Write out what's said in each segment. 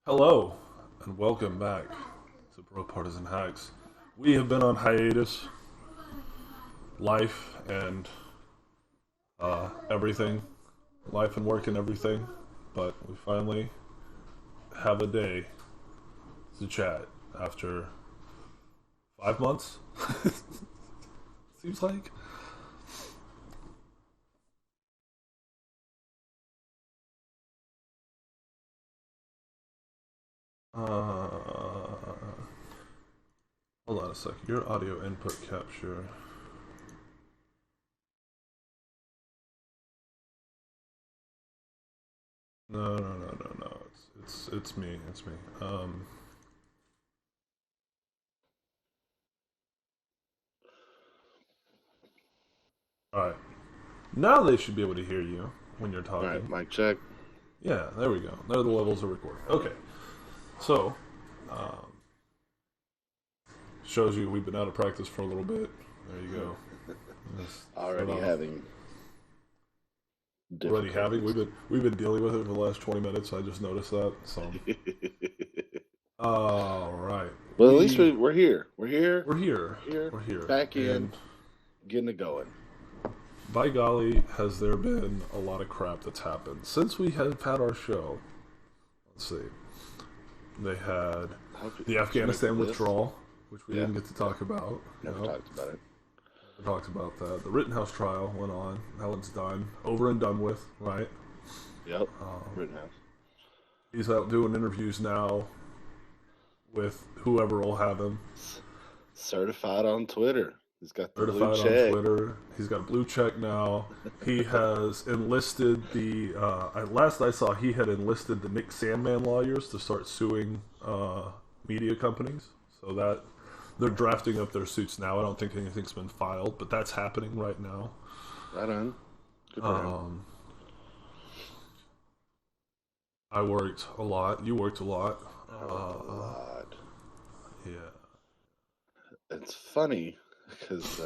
Hello, and welcome back to BroPartisan Hacks. We have been on hiatus, life and everything, life and work and everything, but we finally have a day to chat after 5 months. Seems like. Hold on a second. Your audio input capture. No. It's me. It's me. All right. Now they should be able to hear you when you're All right, talking. mic check. Yeah, there we go. There are the levels of recording. Okay, so um, shows you we've been out of practice for a little bit. There you go. Let's start Already off. having Already having difficulties. we've been dealing with it for the last 20 minutes. I just noticed that. So, all right, Well, at least we're here. We're here. we're here. We're here. We're here, Back in, and getting it going. by golly, has there been a lot of crap that's happened since we have had our show? Let's see. They had I hope the did you make the Afghanistan list? withdrawal, which we Yeah, didn't get to talk about. never No, talked about it. we talked about that. The Rittenhouse trial went on. That one's done, over and done with, right? Yep, Um, Rittenhouse. he's out doing interviews now with whoever will have him. Certified on Twitter. He's got the blue Certified on check. Twitter. He's got a blue check now. He has enlisted the. Last I saw, he had enlisted the Nick Sandman lawyers to start suing media companies. So that they're drafting up their suits now. I don't think anything's been filed, but that's happening right now. Right on. Good for him. Um, I worked a lot. You worked a lot. I worked a lot. Yeah. It's funny because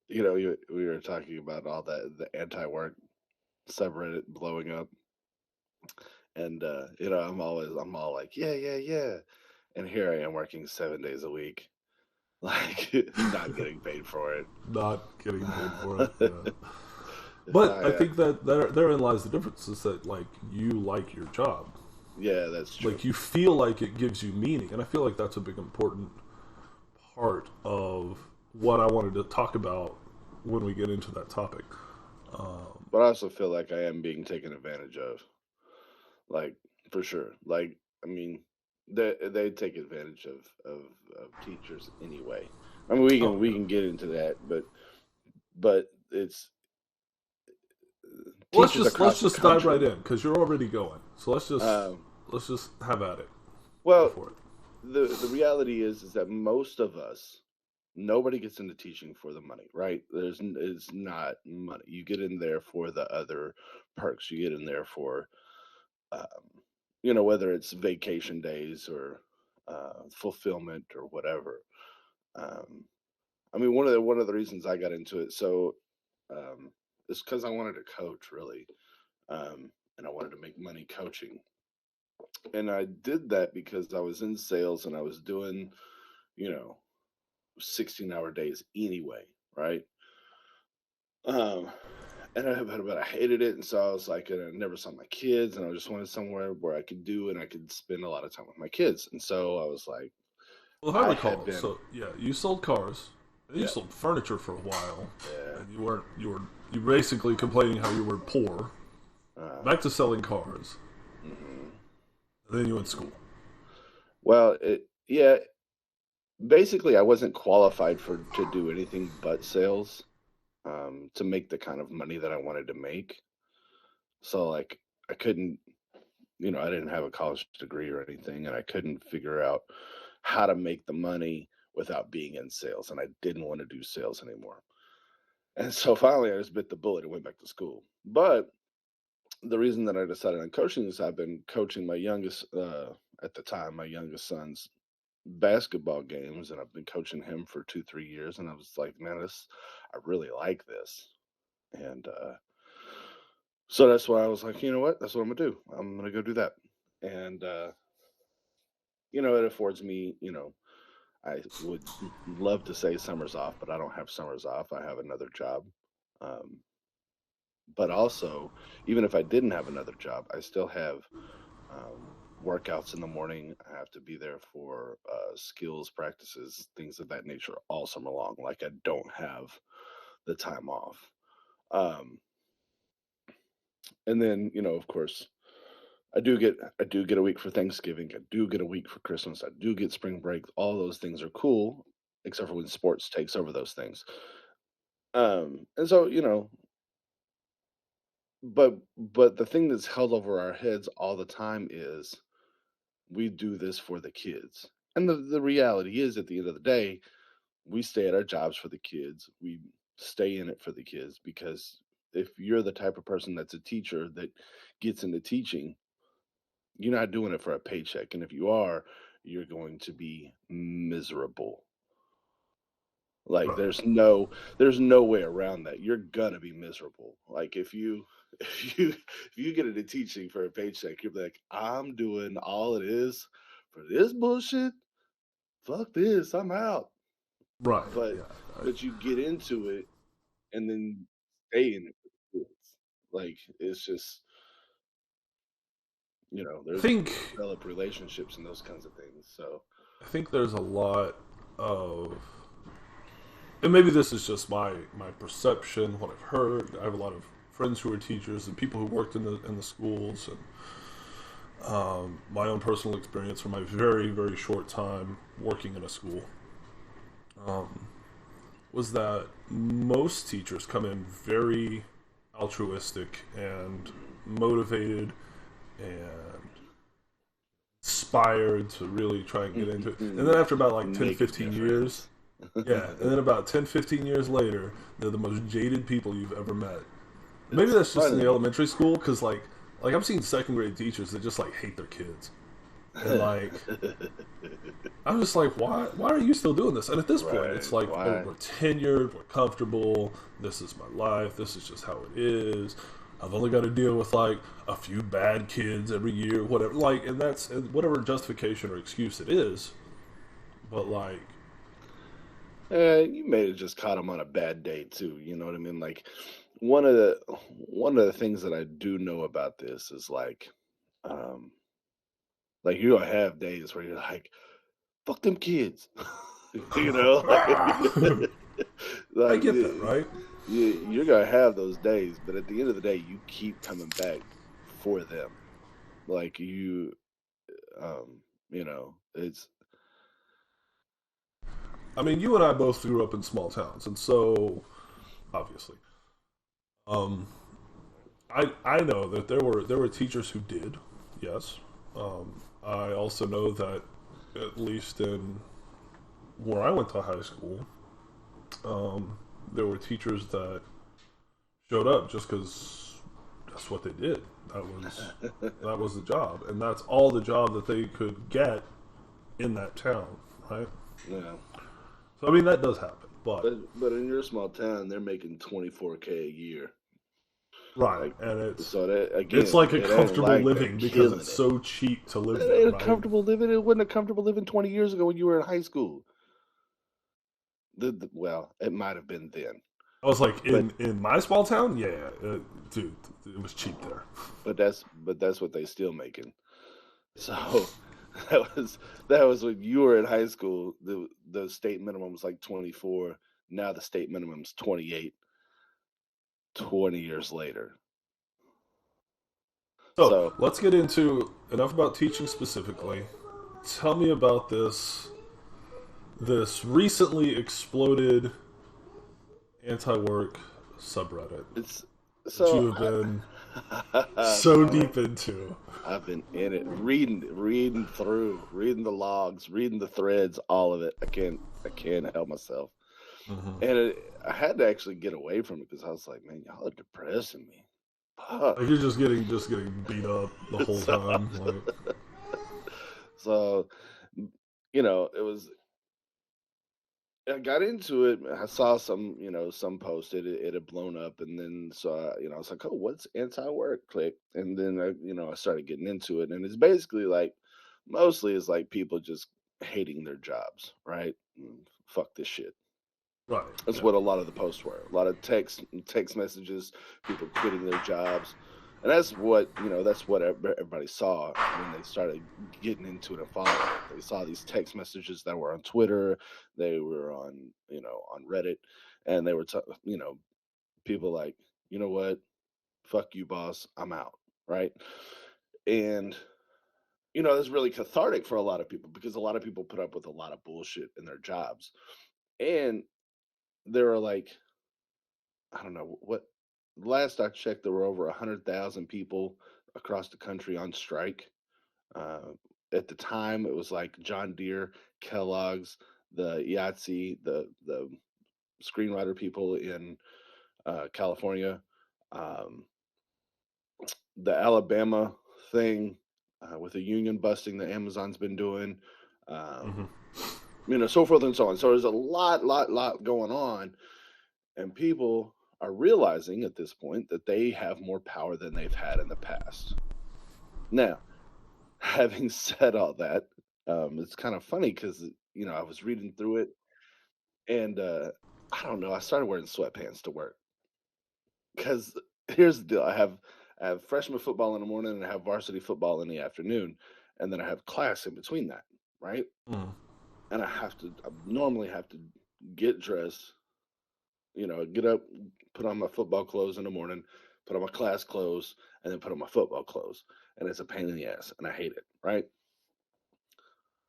we were talking about all that the anti-work subreddit blowing up, and I'm all like, yeah. And here I am working 7 days a week, like not getting paid for it. Not getting paid for it. Yeah. If But I, I think that therein lies the difference is that like you like your job, yeah, that's true. like you feel like it gives you meaning, and I feel like that's a big important part of what I wanted to talk about when we get into that topic. But I also feel like I am being taken advantage of, like for sure. Like I mean, they take advantage of teachers anyway. I mean, we Oh can we yeah. can get into that, but it's Well, let's teachers just let's across the just dive right country. in because you're already going. So Um, let's just have at it. Go well, for it. the reality is that most of us, nobody gets into teaching for the money, right? It's not money. You get in there for the other perks. You get in there for um, whether it's vacation days or fulfillment or whatever. um, I mean, one of the reasons I got into it, so um, is because I wanted to coach, really. And I wanted to make money coaching, and I did that because I was in sales and I was doing you know 16-hour days anyway, right? Um, but I hated it, and so I was like, and I never saw my kids, and I just wanted somewhere where I could do and I could spend a lot of time with my kids. And so I was like, Well, if I I had recall, been, so yeah, you sold cars, and you yeah, sold furniture for a while, yeah, and you were basically complaining how you were poor. uh, Back to selling cars, hmm and then you went to school. well, yeah, basically, I wasn't qualified for to do anything but sales, to make the kind of money that I wanted to make. So like, I couldn't, I didn't have a college degree or anything, and I couldn't figure out how to make the money without being in sales, and I didn't want to do sales anymore. And so finally, I just bit the bullet and went back to school. But the reason that I decided on coaching is I've been coaching my youngest, at the time, my youngest son's basketball games, and I've been coaching him for 2, 3 years. And I was like, man, I really like this. And So that's why I was like, you know what? That's what I'm gonna do. I'm gonna go do that. And it affords me, I would love to say summers off, but I don't have summers off. I have another job. Um, but also, even if I didn't have another job, I still have workouts in the morning. I have to be there for skills practices, things of that nature all summer long. Like I don't have the time off. Um, and then, of course, I do get a week for Thanksgiving. I do get a week for Christmas. I do get spring break. All those things are cool, except for when sports takes over those things. And so, but the thing that's held over our heads all the time is we do this for the kids. And the reality is at the end of the day, we stay at our jobs for the kids. We stay in it for the kids because if you're the type of person that's a teacher that gets into teaching, you're not doing it for a paycheck. And if you are, you're going to be miserable. Like Right. there's no way around that. You're gonna be miserable. Like if you if you get into teaching for a paycheck, you're like, I'm doing all it is for this bullshit. Fuck this, I'm out. Right. But Yeah. but you get into it and then stay in it for the kids. Like it's just I there's think develop relationships and those kinds of things. So I think there's a lot of, and maybe this is just my perception, what I've heard. I have a lot of friends who are teachers and people who worked in the schools, and my own personal experience from my very very short time working in a school um, was that most teachers come in very altruistic and motivated and inspired to really try and get into it. And then after about like 10, make a 15 years, difference. yeah, and then about 10, 15 years later, they're the most jaded people you've ever met. Maybe It's that's just in the funny. elementary school, because like I've seen second grade teachers that just like hate their kids. And like I'm just like, why are you still doing this? And at this point, Right. it's like, oh, Why? we're tenured, we're comfortable, this is my life, this is just how it is. I've only got to deal with like a few bad kids every year, whatever. Like, and that's whatever justification or excuse it is. But like, You may have just caught him on a bad day too. You know what I mean? Like one of the one of the things that I do know about this is um, like you're gonna have days where you're like, "Fuck them kids," like, I like get that, right? you're gonna have those days. But at the end of the day, you keep coming back for them. Like um, it's I mean, you and I both grew up in small towns, and so obviously, um, I know that there were teachers who did, yes. I also know that at least in where I went to high school, there were teachers that showed up just because that's what they did. That was that was the job, and that's all the job that they could get in that town, right? yeah. So I mean that does happen, but But in your small town, they're making 24K a year. right, Like and so that it's again, like a it ain't comfortable like they're living because it's killing it. so cheap to live It there, ain't a right? comfortable living. It wasn't a comfortable living 20 years ago when you were in high school. Well, it might have been then, I was like but in my small town, yeah, dude, it was cheap there. but that's what they still making. So that was when you were in high school. The state minimum was like 24. Now the state minimum is 28. 20 years later. So So let's get into enough about teaching specifically. Tell me about this recently exploded anti-work subreddit it's that so you have been so man, deep into. I've been in it, reading through, reading the logs, reading the threads, all of it. I can't help myself, Hmm. and I had to actually get away from it because I was like, man, y'all are depressing me. Fuck. Like you're just getting beat up the whole so, time. Like, so it was I got into it. I saw some, some post. It had blown up, and then I was like, oh, what's anti-work? Click, and then I started getting into it, and it's basically like, mostly is like people just hating their jobs, right? Fuck this shit. Right. That's Yeah. what a lot of the posts were. A lot of text messages, people quitting their jobs, and that's what everybody saw when they started getting into it and following it. They saw these text messages that were on Twitter, they were on Reddit, and they were people like, you know what, fuck you, boss, I'm out, right? And that's really cathartic for a lot of people because a lot of people put up with a lot of bullshit in their jobs, and there are like, I don't know what. Last I checked, there were over 100,000 people across the country on strike. Uh, at the time, it was like John Deere, Kellogg's, the Yahtzee, the screenwriter people in California, um, the Alabama thing with the union busting that Amazon's been doing, Mm-hmm. so forth and so on. So there's a lot going on, and people are realizing at this point that they have more power than they've had in the past. Now, having said all that, it's kind of funny because I was reading through it, and I don't know. I started wearing sweatpants to work because here's the deal: I have freshman football in the morning, and I have varsity football in the afternoon, and then I have class in between that, right? Mm. And I normally have to get dressed, get up, put on my football clothes in the morning, put on my class clothes, and then put on my football clothes. And it's a pain in the ass, and I hate it, right?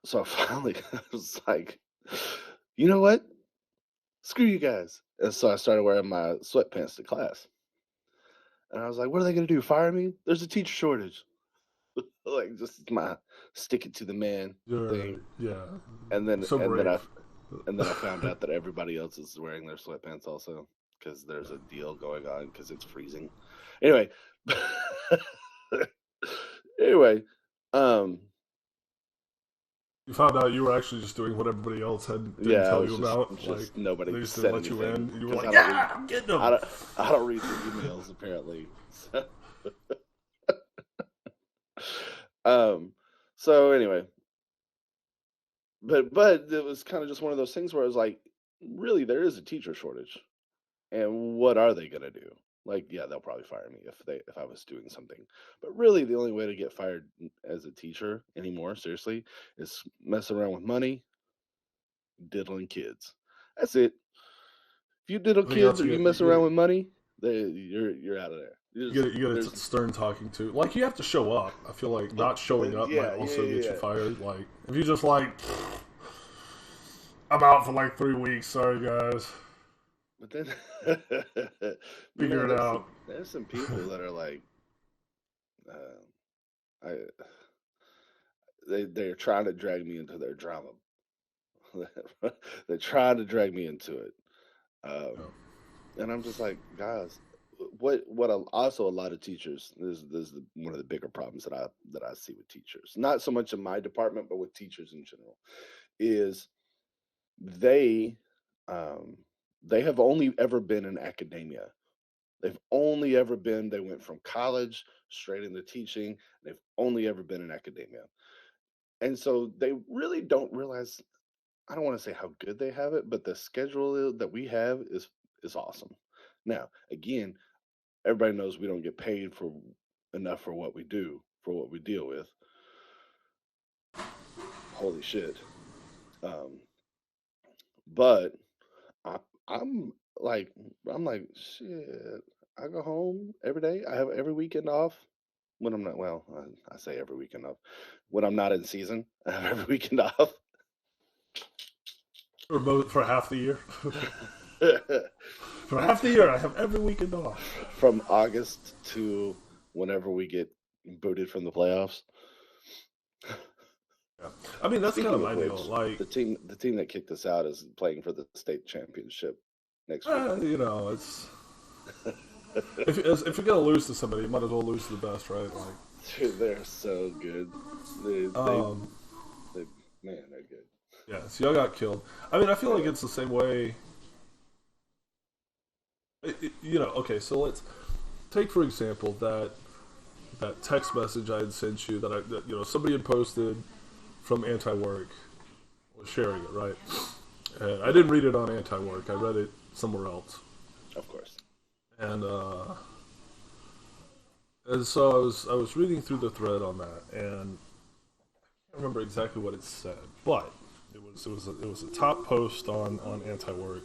So I finally was like, you know what? Screw you guys. And so I started wearing my sweatpants to class. And I was like, what are they going to do? Fire me? There's a teacher shortage. Like, just my stick it to the man thing. Yeah. And then, So and then I, brave. and then I found out that everybody else is wearing their sweatpants also because there's a deal going on because it's freezing. Anyway, anyway, um, You found out you were actually just doing what everybody else didn't yeah, I tell was you just about. Like just nobody they just didn't said let you in. anything And you were because like, "Yeah, I'm getting them." I don't I don't read the emails apparently. So, um, so anyway, but it was kind of just one of those things where I was like, really, there is a teacher shortage. And what are they gonna do? Like, yeah, they'll probably fire me if I was doing something. But really, the only way to get fired as a teacher anymore, seriously, is messing around with money, diddling kids. That's it. If you diddle I think that's kids or you good. mess around with money, you're out of there. You get a There's stern talking to. Like you have to show up. I feel like not showing up might yeah, yeah, also get you yeah. fired. Like if you just like, I'm out for like 3 weeks. Sorry guys, But then, figure it there's out. some people that are like, I they're trying to drag me into their drama. They're trying to drag me into it. Um, and I'm just like, guys, also a lot of teachers. This is one of the bigger problems that I see with teachers. Not so much in my department, but with teachers in general, is they um, they have only ever been in academia. They've only ever been. They went from college straight into teaching. They've only ever been in academia, and so they really don't realize. I don't want to say how good they have it, but the schedule that we have is awesome. Now, again, everybody knows we don't get paid for enough for what we do, for what we deal with. Holy shit. Um, but I, I'm I'm like shit. I go home every day. I have every weekend off. When I'm not well, I say every weekend off. When I'm not in season, I have every weekend off. Or both for half the year. For half the year, I have every weekend off. From August to whenever we get booted from the playoffs. Yeah. I mean, that's kind of Speaking my of deal. which, Like, the team that kicked us out is playing for the state championship next week. it's if you're gonna lose to somebody, you might as well lose to the best, right? Dude, they're so good. They, Um, they man, they're good. Yeah, so y'all got killed. I mean, I feel like it's the same way. Okay, so let's take for example that text message I had sent you that somebody had posted from anti-work was sharing it, right? And I didn't read it on anti-work. I read it somewhere else. Of course. And so I was reading through the thread on that, and I can't remember exactly what it said, but it was a top post on anti-work,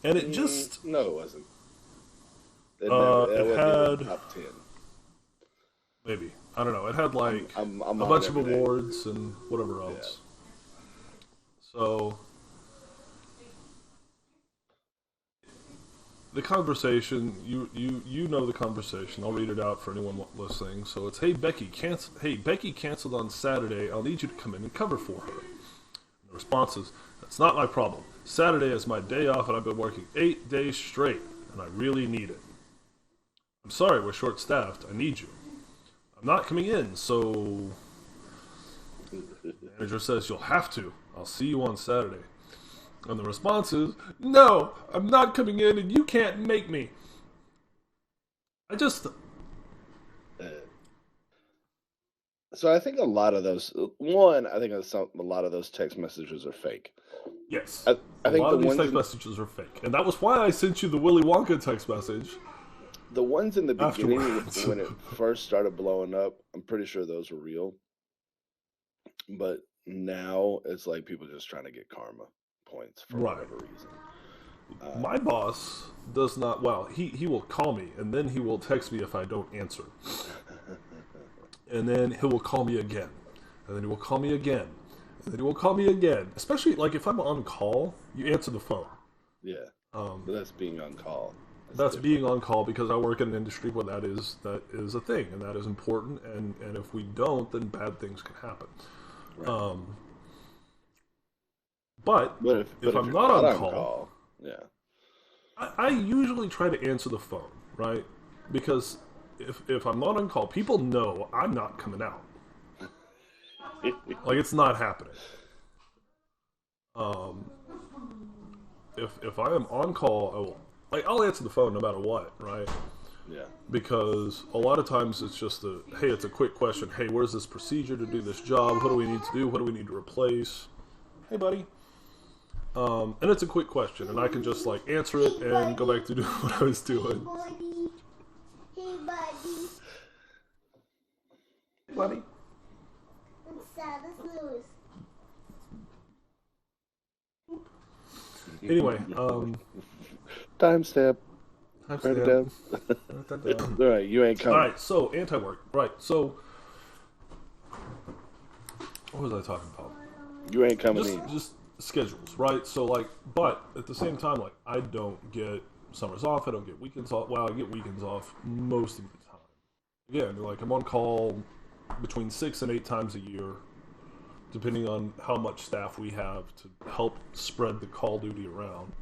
and it just No, it wasn't. it Wasn't even had top 10. maybe I don't know. It had like I'm a on bunch of every day. awards and whatever Yeah. else. So the conversation, you know the conversation. I'll read it out for anyone listening. So it's, hey Becky canceled on Saturday. I'll need you to come in and cover for her. And the response is, that's not my problem. Saturday is my day off, and I've been working 8 days straight, and I really need it. I'm sorry, we're short staffed. I need you. I'm not coming in, so the manager says you'll have to. I'll see you on Saturday. And the response is, no, I'm not coming in and you can't make me. I just... So I think a lot of those. One, I think a lot of those text messages are fake. Yes. I a think lot the of these ones text messages are fake. And that was why I sent you the Willy Wonka text message. the ones in the beginning Afterwards. when it first started blowing up, I'm pretty sure those were real. But now it's like people just trying to get karma points for Right. whatever reason. My boss does not... Well, he will call me, and then he will text me if I don't answer. And then he will call me again. And then he will call me again. And then he will call me again. Especially, like, if I'm on call, you answer the phone. Yeah. But that's being on call. That's being on call, because I work in an industry where that is a thing, and that is important, and if we don't, then bad things can happen. Right. But if you're I'm not on call, yeah. I usually try to answer the phone, right? Because if I'm not on call, people know I'm not coming out. Like, it's not happening. If I am on call, I'll answer the phone no matter what, right? Yeah. Because a lot of times it's just it's a quick question. Hey, where's this procedure to do this job? What do we need to do? What do we need to replace? Hey, buddy. And it's a quick question, and I can just like answer it and go back to doing what I was doing. Hey, buddy. Hey, buddy. It's saddest news. Anyway, Timestamp. write Write it down. that down. All right, you ain't coming. All right, so anti-work. Right, so what was I talking about? You ain't coming in. Just schedules, right? So like, but at the same time, like, I don't get summers off. I don't get weekends off. Well, I get weekends off most of the time. Again, like, I'm on call between 6 and 8 times a year, depending on how much staff we have to help spread the call duty around.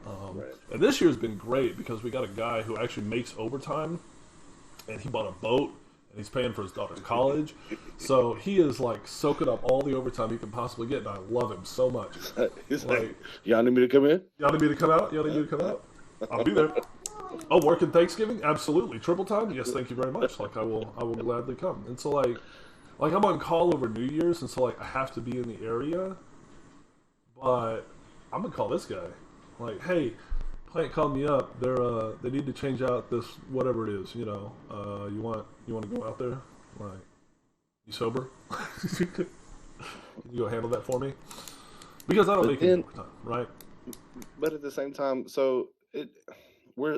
Right. And this year's been great because we got a guy who actually makes overtime, and he bought a boat, and he's paying for his daughter's college. So he is like soaking up all the overtime he can possibly get, and I love him so much. He's like, y'all need me to come in? Y'all need me to come out? Y'all need me to come out? I'll be there. Oh, working Thanksgiving? Absolutely. Triple time? Yes, thank you very much. Like, I will gladly come. And so like I'm on call over New Year's, and so like I have to be in the area, but I'm gonna call this guy. Like, hey, plant called me up. They need to change out this whatever it is. You want to go out there? Like, you sober? Can you go handle that for me? Because I don't make any overtime, right? But at the same time,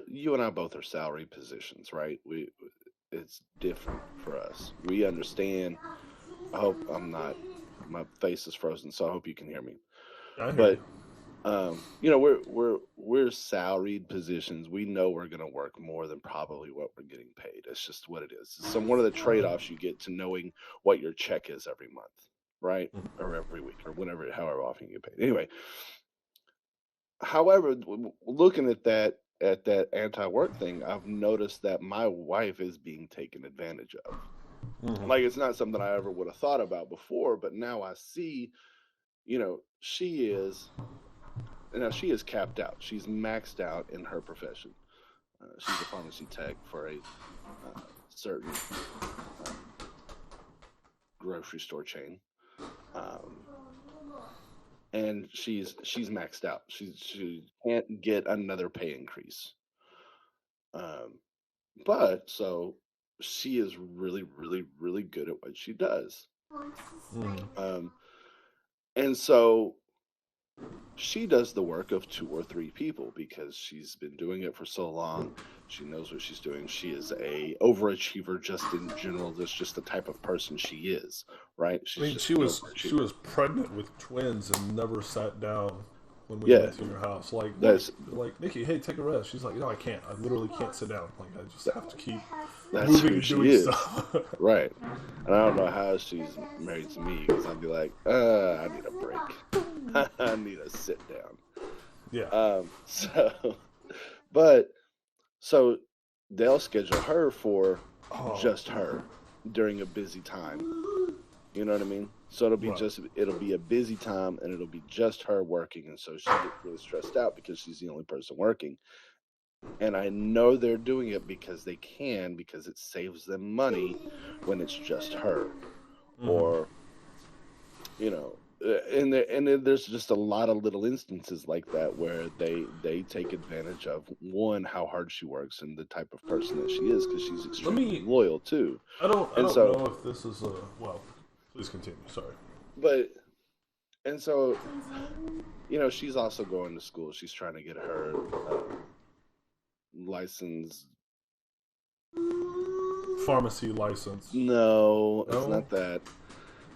you and I both are salary positions, right? It's different for us. We understand. I hope my face is frozen, so I hope you can hear me. I hear you. We're salaried positions. We know we're going to work more than probably what we're getting paid. It's just what it is. So one of the trade-offs you get to knowing what your check is every month, right? Or every week, or however often you get paid. Anyway, however, looking at that anti-work thing, I've noticed that my wife is being taken advantage of. Mm-hmm. Like, it's not something I ever would have thought about before, but now I see she is capped out. She's maxed out in her profession. She's a pharmacy tech for a certain grocery store chain, um, and she's maxed out. She can't get another pay increase. Um, but so she is really, really, really good at what she does. Um, and so she does the work of 2 or 3 people because she's been doing it for so long. She knows what she's doing. She is a overachiever just in general. That's just the type of person she is, right? I She's mean, just she an was overachiever. pregnant with twins and never sat down when we Yeah, went to your house. Like, what? that's Like, Nikki, hey, take a rest. She's like, no, I can't. I literally can't sit down. Like, I just have to keep that's moving who and she doing is, stuff. right? And I don't know how she's married to me because I'd be like, I need a break. I need a sit down. Yeah. So, but so they'll schedule her for Oh, just her during a busy time. You know what I mean? So right. it'll be a busy time and it'll be just her working, and so she gets really stressed out because she's the only person working. And I know they're doing it because they can, because it saves them money when it's just her. Or, and then there's just a lot of little instances like that where they take advantage of, one, how hard she works and the type of person that she is, because she's Let extremely me. loyal too. I And don't so, know if this is a. Well, please continue. Sorry. but and so she's also going to school. She's trying to get her license. Pharmacy license. No, it's No. not that.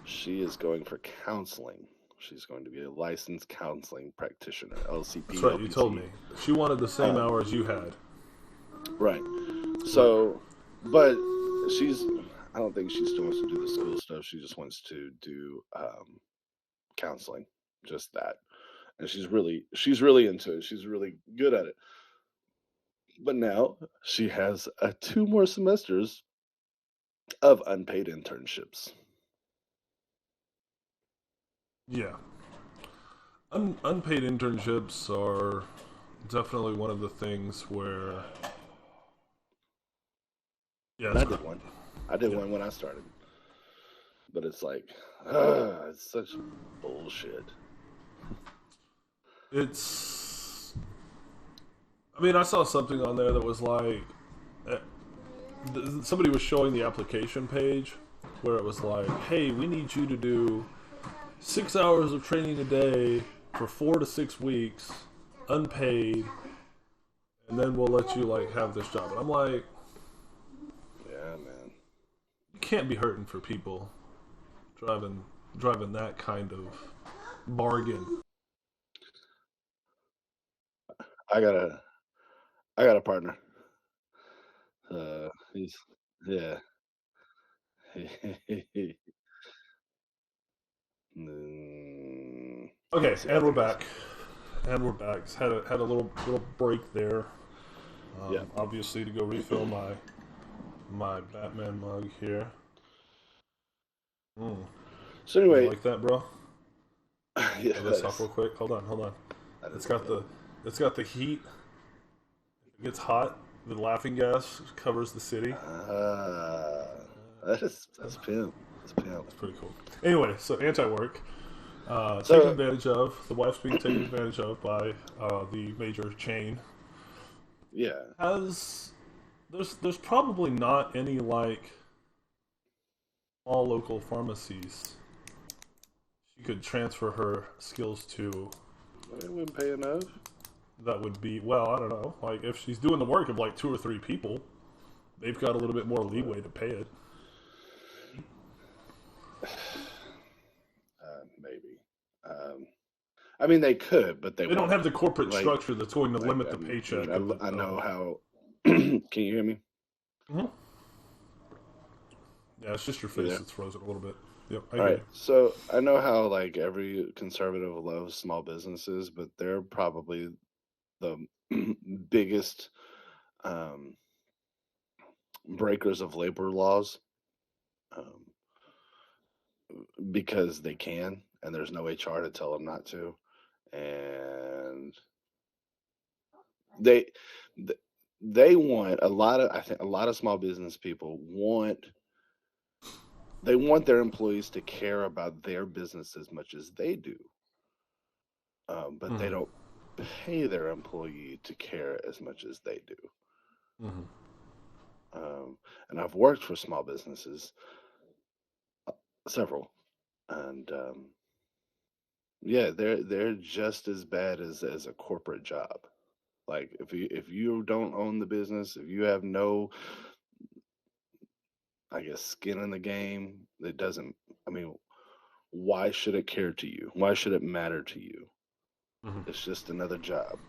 She is going for counseling. She's going to be a licensed counseling practitioner, LCP, That's right. You told me LPC. she wanted the same Um, hours you had. right. Right. So, but I don't think she still wants to do the school stuff. She just wants to do counseling, just that. And she's really into it. She's really good at it. But now she has 2 more semesters of unpaid internships. Yeah. Unpaid internships are definitely one of the things where. Yeah, And it's I great. did one. I did Yeah. one when I started. But it's like, it's such bullshit. It's. I mean, I saw something on there that was like. uh, Somebody was showing the application page where it was like, hey, we need you to do 6 hours of training a day for 4 to 6 weeks, unpaid, and then we'll let you like have this job. And I'm like, Yeah, man. you can't be hurting for people driving that kind of bargain. I got a I got a partner. He's yeah. Okay, Let's see how and we're that goes. back. And we're back. Had a little break there. Yeah. Obviously to go refill my Batman mug here. Mm. So You anyway, like that, bro? yeah, Show this off real quick. Hold on. that It's is got the adorable. it's got the heat. It gets hot. The laughing gas covers the city. Ah, that's pimp. That's pimp. It's pretty cool. Anyway, so anti-work, taken So advantage of. The wife's being taken advantage of by the major chain. yeah, Has there's probably not any like all local pharmacies she could transfer her skills to. they wouldn't pay enough. That would be, well, I don't know. Like if she's doing the work of like 2 or 3 people, they've got a little bit more leeway to pay it. Maybe. I mean, they could, but they They don't have won't. the corporate Like, structure that's going to limit the I mean, paycheck of the. I know how. Can you hear me? Mhm. Yeah, it's just your You face there? that's frozen a little bit. Yep, I All hear right. you. So I know how like every conservative loves small businesses, but they're probably the biggest um, breakers of labor laws, um, because they can and there's no HR to tell them not to, and they they want I think a lot of small business people want their employees to care about their business as much as they do, but they don't pay their employee to care as much as they do. And I've worked for small businesses, several, and yeah, they're just as bad as a corporate job. Like if you don't own the business, if you have no, I guess, skin in the game, it doesn't. I mean, why should it care to you? Why should it matter to you? It's just another job,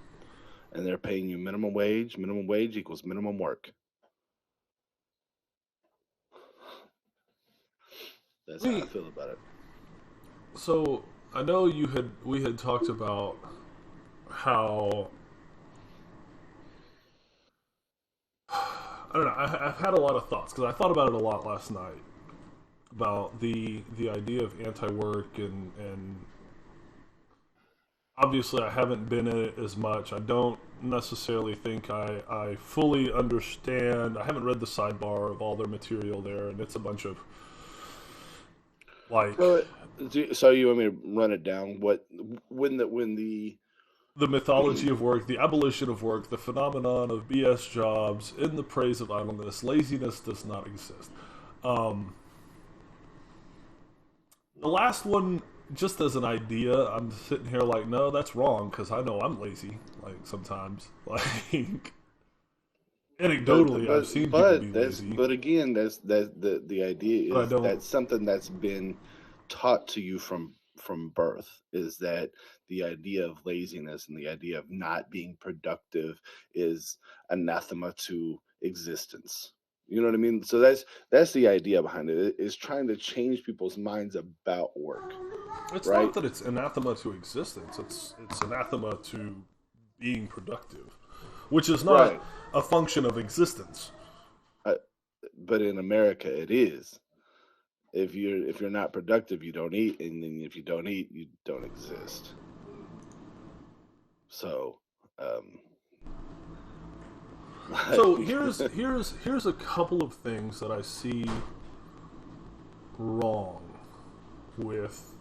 and they're paying you minimum wage. Minimum wage equals minimum work. That's how I feel about it. So I know we had talked about how I don't know. I've had a lot of thoughts because I thought about it a lot last night about the idea of anti-work and obviously I haven't been in it as much. I don't necessarily think I fully understand. I haven't read the sidebar of all their material there, and it's a bunch of like. So you want me to run it down? When the mythology of work, the abolition of work, the phenomenon of BS jobs, in the praise of idleness, laziness does not exist. The last one, just as an idea, I'm sitting here like, no, that's wrong because I know I'm lazy. Like sometimes, like anecdotally, I've seen people be lazy. But again, that's the idea is that's something that's been taught to you from birth, is that the idea of laziness and the idea of not being productive is anathema to existence. You know what I mean? So that's the idea behind it, is trying to change people's minds about work. It's not that it's anathema to existence. It's anathema to being productive, which is not a function of existence. But in America, it is. If you're not productive, you don't eat, and then if you don't eat, you don't exist. So, so here's a couple of things that I see wrong with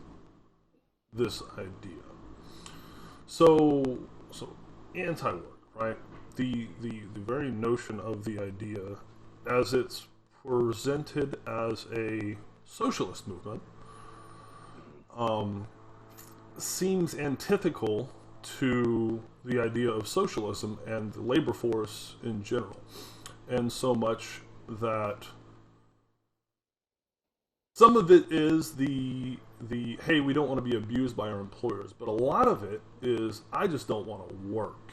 this idea. So anti-work, right? The very notion of the idea as it's presented as a socialist movement seems antithetical to the idea of socialism and the labor force in general, and so much that some of it is the hey, we don't want to be abused by our employers, but a lot of it is I just don't want to work.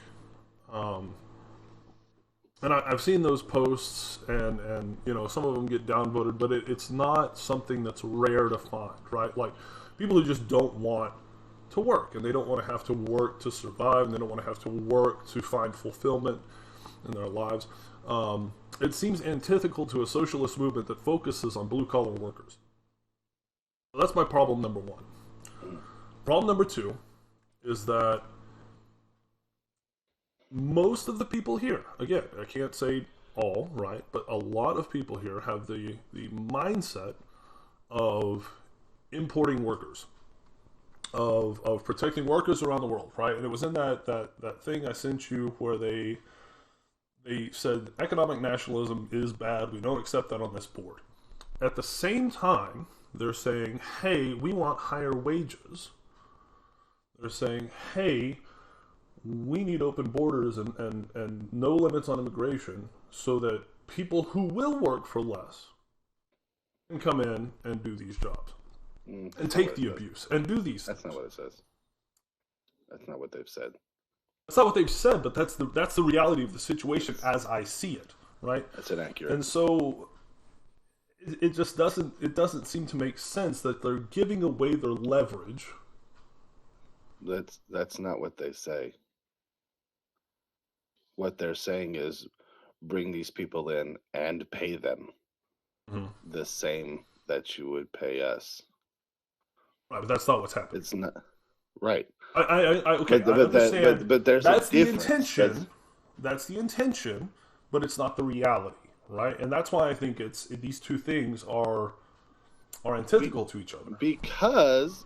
And I've seen those posts, and you know, some of them get downvoted, but it's not something that's rare to find, right? Like people who just don't want to work, and they don't want to have to work to survive, and they don't want to have to work to find fulfillment in their lives. It seems antithetical to a socialist movement that focuses on blue-collar workers. So that's my problem number one. Problem number two is that most of the people here, again, I can't say all, right, but a lot of people here have the mindset of importing workers, of protecting workers around the world, right? And it was in that thing I sent you where they said economic nationalism is bad. We don't accept that on this board. At the same time, they're saying, hey, we want higher wages. They're saying, hey, we need open borders and no limits on immigration so that people who will work for less can come in and do these jobs and take the abuse and do these things. That's not what it says. That's not what they've said. That's not what they've said, but that's the reality of the situation as I see it, right? That's inaccurate. And so it just doesn't seem to make sense that they're giving away their leverage. That's not what they say. What they're saying is bring these people in and pay them the same that you would pay us. Right, but that's not what's happening. It's not right. Okay, But, I but understand. that but there's That's a the difference. intention. That's the intention, but it's not the reality, right? And that's why I think these two things are antithetical to each other. Because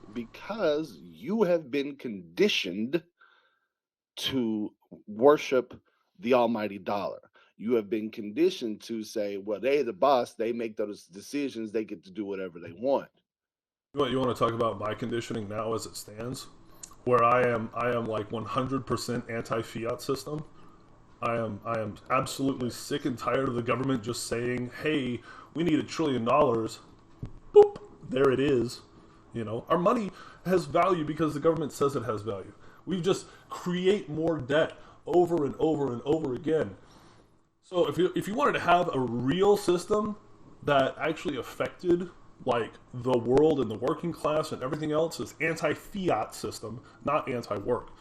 you have been conditioned to worship the almighty dollar. You have been conditioned to say, well, they the boss, they make those decisions, they get to do whatever they want. You want to talk about my conditioning now as it stands, where I am like 100% anti-fiat system. I am absolutely sick and tired of the government just saying, "Hey, we need $1 trillion." Boop, there it is. Our money has value because the government says it has value. We just create more debt over and over and over again. So if you wanted to have a real system that actually affected like the world and the working class and everything else, is anti-fiat system, not anti-work.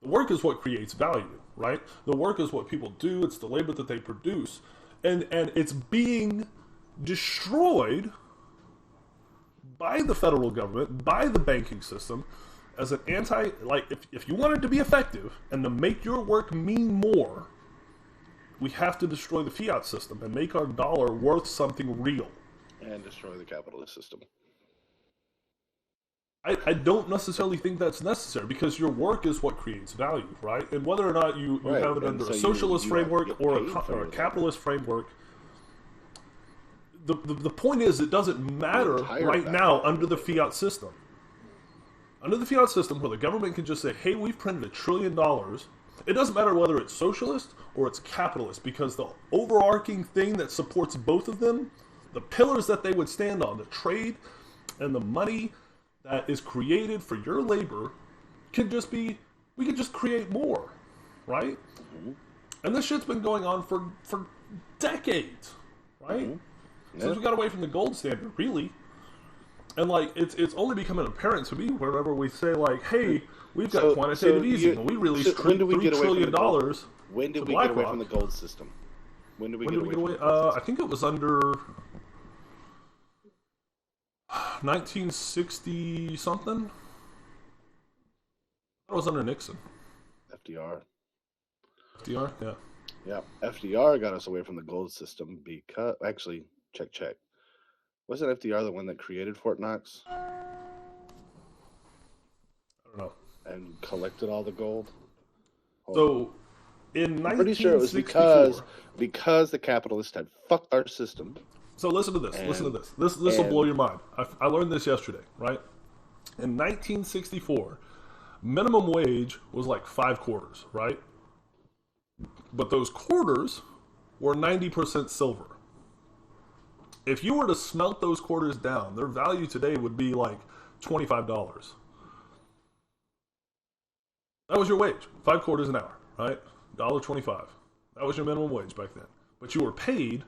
The work is what creates value, right? The work is what people do. It's the labor that they produce, and it's being destroyed by the federal government, by the banking system, as an if you want it to be effective and to make your work mean more, we have to destroy the fiat system and make our dollar worth something real. And destroy the capitalist system. I don't necessarily think that's necessary, because your work is what creates value, right? And whether or not you have it under a socialist framework or a capitalist framework, the point is, it doesn't matter right now under the fiat system. Under the fiat system, where the government can just say, hey, we've printed $1 trillion, it doesn't matter whether it's socialist or it's capitalist, because the overarching thing that supports both of them, the pillars that they would stand on, the trade and the money that is created for your labor, can just be, we could just create more, right? Mm-hmm. And this shit's been going on for decades, right? Mm-hmm. Yeah. Since we got away from the gold standard, really. And like it's only becoming apparent to me whenever we say like, hey, we've got quantitative easing, and we released $3 trillion. When did we get away from the gold system? When did we get away? I think it was under 1960 something. That was under Nixon. FDR, yeah. Yeah, FDR got us away from the gold system because actually, check. Wasn't FDR the one that created Fort Knox? I don't know. And collected all the gold? So, in 1964... I'm pretty sure it was because the capitalists had fucked our system. So listen to this. This will blow your mind. I learned this yesterday, right? In 1964, minimum wage was like 5 quarters, right? But those quarters were 90% silver. If you were to smelt those quarters down, their value today would be like $25. That was your wage, 5 quarters an hour, right? $1.25. That was your minimum wage back then. But you were paid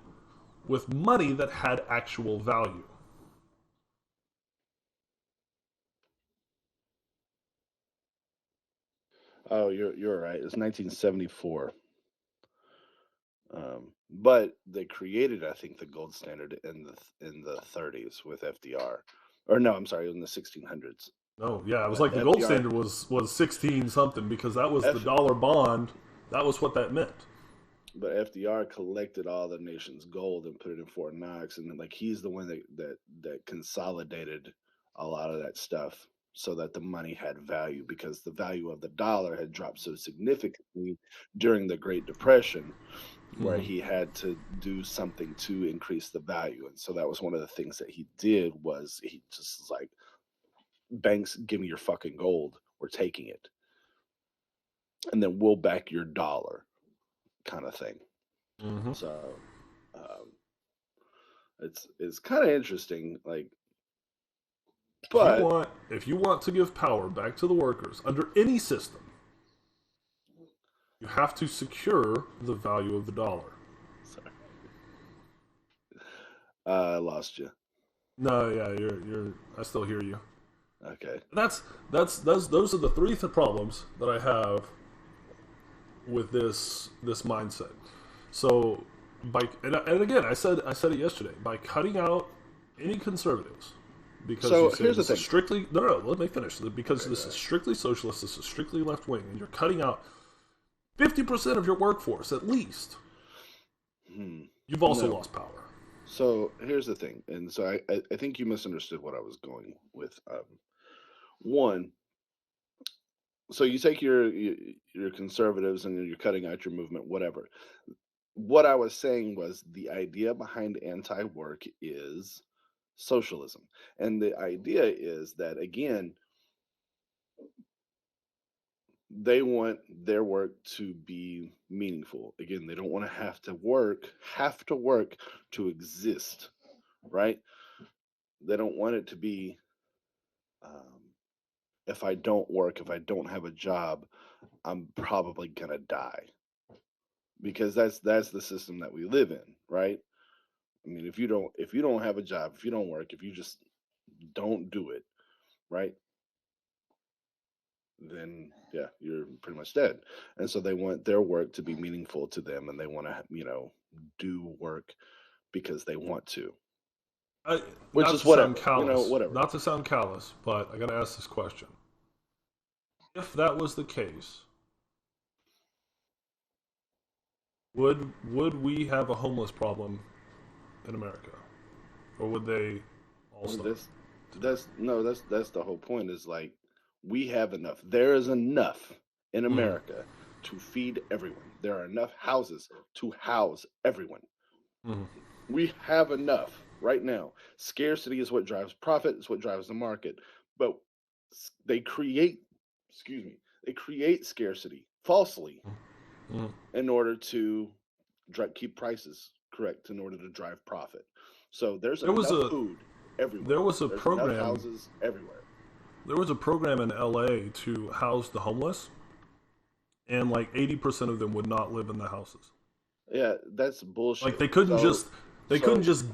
with money that had actual value. Oh, you're right. It's 1974. But they created, I think, the gold standard in the 30s with FDR. Or no, I'm sorry, in the 1600s. No, yeah, it was like the gold standard was 16 something, because that was the dollar bond. That was what that meant. But FDR collected all the nation's gold and put it in Fort Knox, and like he's the one that consolidated a lot of that stuff so that the money had value, because the value of the dollar had dropped so significantly during the Great Depression, where he had to do something to increase the value. And so that was one of the things that he did, was he just was like, banks, give me your fucking gold, we're taking it, and then we'll back your dollar, kind of thing. Mm-hmm. So it's kind of interesting, like, but if you want to give power back to the workers under any system, you have to secure the value of the dollar. Sorry. I lost you. No, yeah, you're. I still hear you. Okay. Those are the 3 problems that I have with this mindset. So and again, I said it yesterday, by cutting out any conservatives, because you So say here's the this is thing. strictly no. Let me finish. Because Okay, this go is ahead. strictly socialist. This is strictly left wing, and you're cutting out 50% of your workforce at least. You've also No. lost power. So here's the thing, and so I think you misunderstood what I was going with. One, so you take your conservatives and you're cutting out your movement, whatever. What I was saying was the idea behind anti-work is socialism, and the idea is that again they want their work to be meaningful. Again, they don't want to have to work to exist, right? They don't want it to be if I don't work, if I don't have a job, I'm probably gonna die, because that's the system that we live in, right? I mean, if you don't have a job, if you don't work, if you just don't do it, right? Then yeah, you're pretty much dead. And so they want their work to be meaningful to them, and they want to do work because they want to, which Not is to sound whatever, callous, whatever. not to sound callous, but I got to ask this question: if that was the case, would we have a homeless problem in America, or would they all And starve this to death? that's no that's the whole point, is like we have enough. There is enough in Mm, America to feed everyone. There are enough houses to house everyone. mm. We have enough right now. Scarcity is what drives profit, it's what drives the market. But they create, excuse me, they create scarcity falsely Mm. in order to keep prices correct, in order to drive profit. So there's There was enough a food there everywhere. was a There's enough program houses everywhere. there was a program in LA to house the homeless, and like 80% of them would not live in the houses. Yeah, that's Like bullshit. they couldn't So just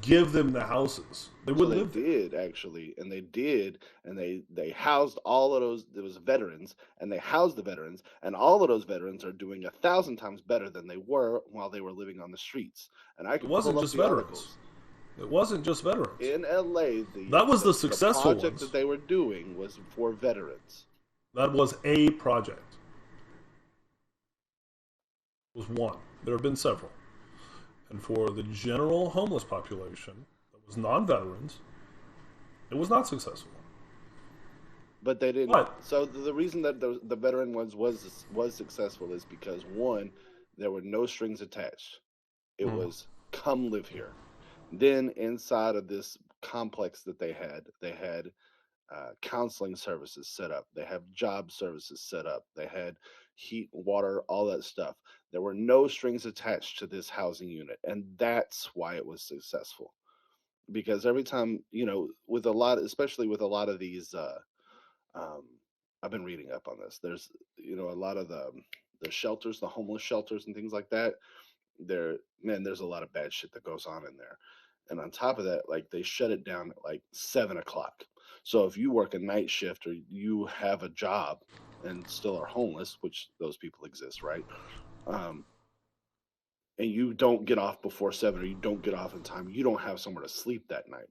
give them the houses. They So wouldn't they live there. did actually, and they did, and they housed all of those. There was veterans, and they housed the veterans, and all of those veterans are doing 1,000 times better than they were while they were living on the streets. And I It can pull wasn't up just the veterans. articles. It wasn't just veterans. In LA, That was the the successful project ones. that they were doing was for veterans. That was a project. It was one. There have been several. And for the general homeless population that was non-veterans, it was not successful. But they didn't. But So the reason that the veteran ones was successful is because one, there were no strings attached. It mm, was come live here. Then inside of this complex that they had counseling services set up. They have job services set up. They had heat, water, all that stuff. There were no strings attached to this housing unit, and that's why it was successful. Because every time, with a lot, especially with a lot of these, um, I've been reading up on this. There's, a lot of the shelters, the homeless shelters, and things like that. There's a lot of bad shit that goes on in there. And on top of that, like they shut it down at like 7 o'clock. So if you work a night shift or you have a job and still are homeless, which those people exist, right? Um, and you don't get off before 7, or you don't get off in time, you don't have somewhere to sleep that night,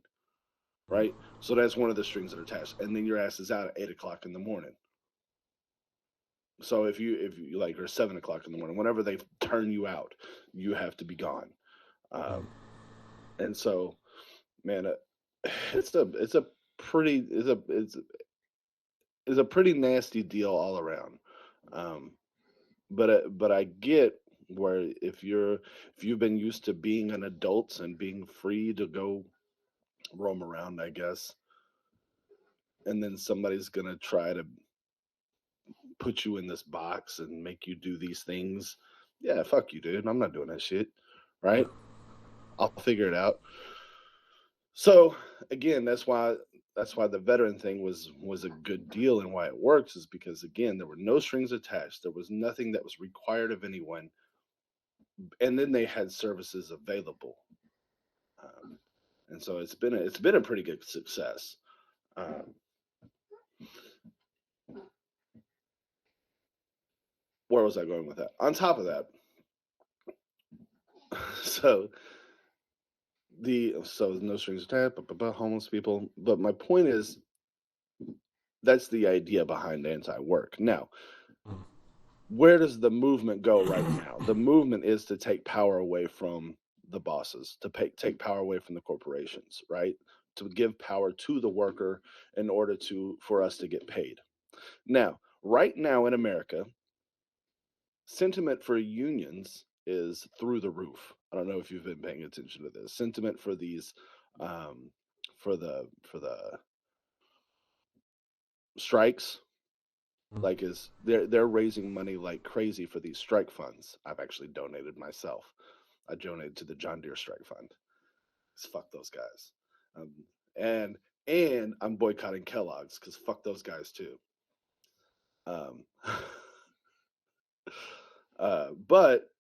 right? So that's one of the strings that are attached. And then your ass is out at 8 o'clock in the morning. So if you like, or 7 o'clock in the morning, whenever they turn you out, you have to be gone. mm. Um, and so, man, it's a pretty it's a pretty nasty deal all around. Um, but I get where if you've been used to being an adult and being free to go roam around, I guess, and then somebody's gonna try to put you in this box and make you do these things. Yeah, fuck you, dude. I'm not doing that shit. Yeah. Right? I'll figure it out. So again, that's why the veteran thing was a good deal, and why it works is because again there were no strings attached. There was nothing that was required of anyone, and then they had services available, um, and so it's been a pretty good success. Um, where was I going with that? On top of that, so So no strings attached, homeless people. But my point is, that's the idea behind anti-work. Now, Mm. where does the movement go right now? The movement is to take power away from the bosses, to take power away from the corporations, right? To give power to the worker in order for us to get paid. Now, right now in America, sentiment for unions is through the roof. I don't know if you've been paying attention to this. Sentiment for these, for the strikes, Mm. like is they're raising money like crazy for these strike funds. I've actually donated myself. I donated to the John Deere Strike Fund. Fuck those guys. Um, and I'm boycotting Kellogg's because fuck those guys too. Um, but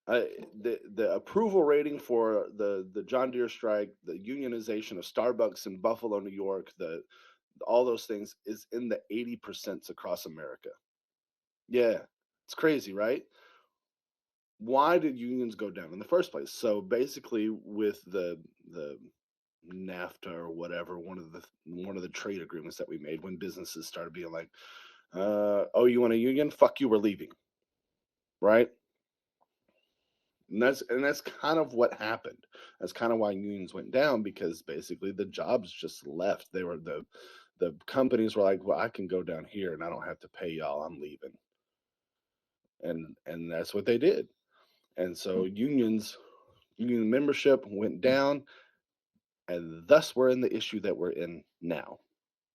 the approval rating for the John Deere strike, the unionization of Starbucks in Buffalo, New York, all those things is in the 80% across America. Yeah, it's crazy, right? Why did unions go down in the first place? So basically, with the NAFTA or whatever, one of the trade agreements that we made, when businesses started being like, "Oh, you want a union? Fuck you, we're leaving," right? And that's kind of what happened. That's kind of why unions went down, because basically the jobs just left. They were the companies were like, "Well, I can go down here and I don't have to pay y'all. I'm leaving," and that's what they did. And so union membership went down, and thus we're in the issue that we're in now,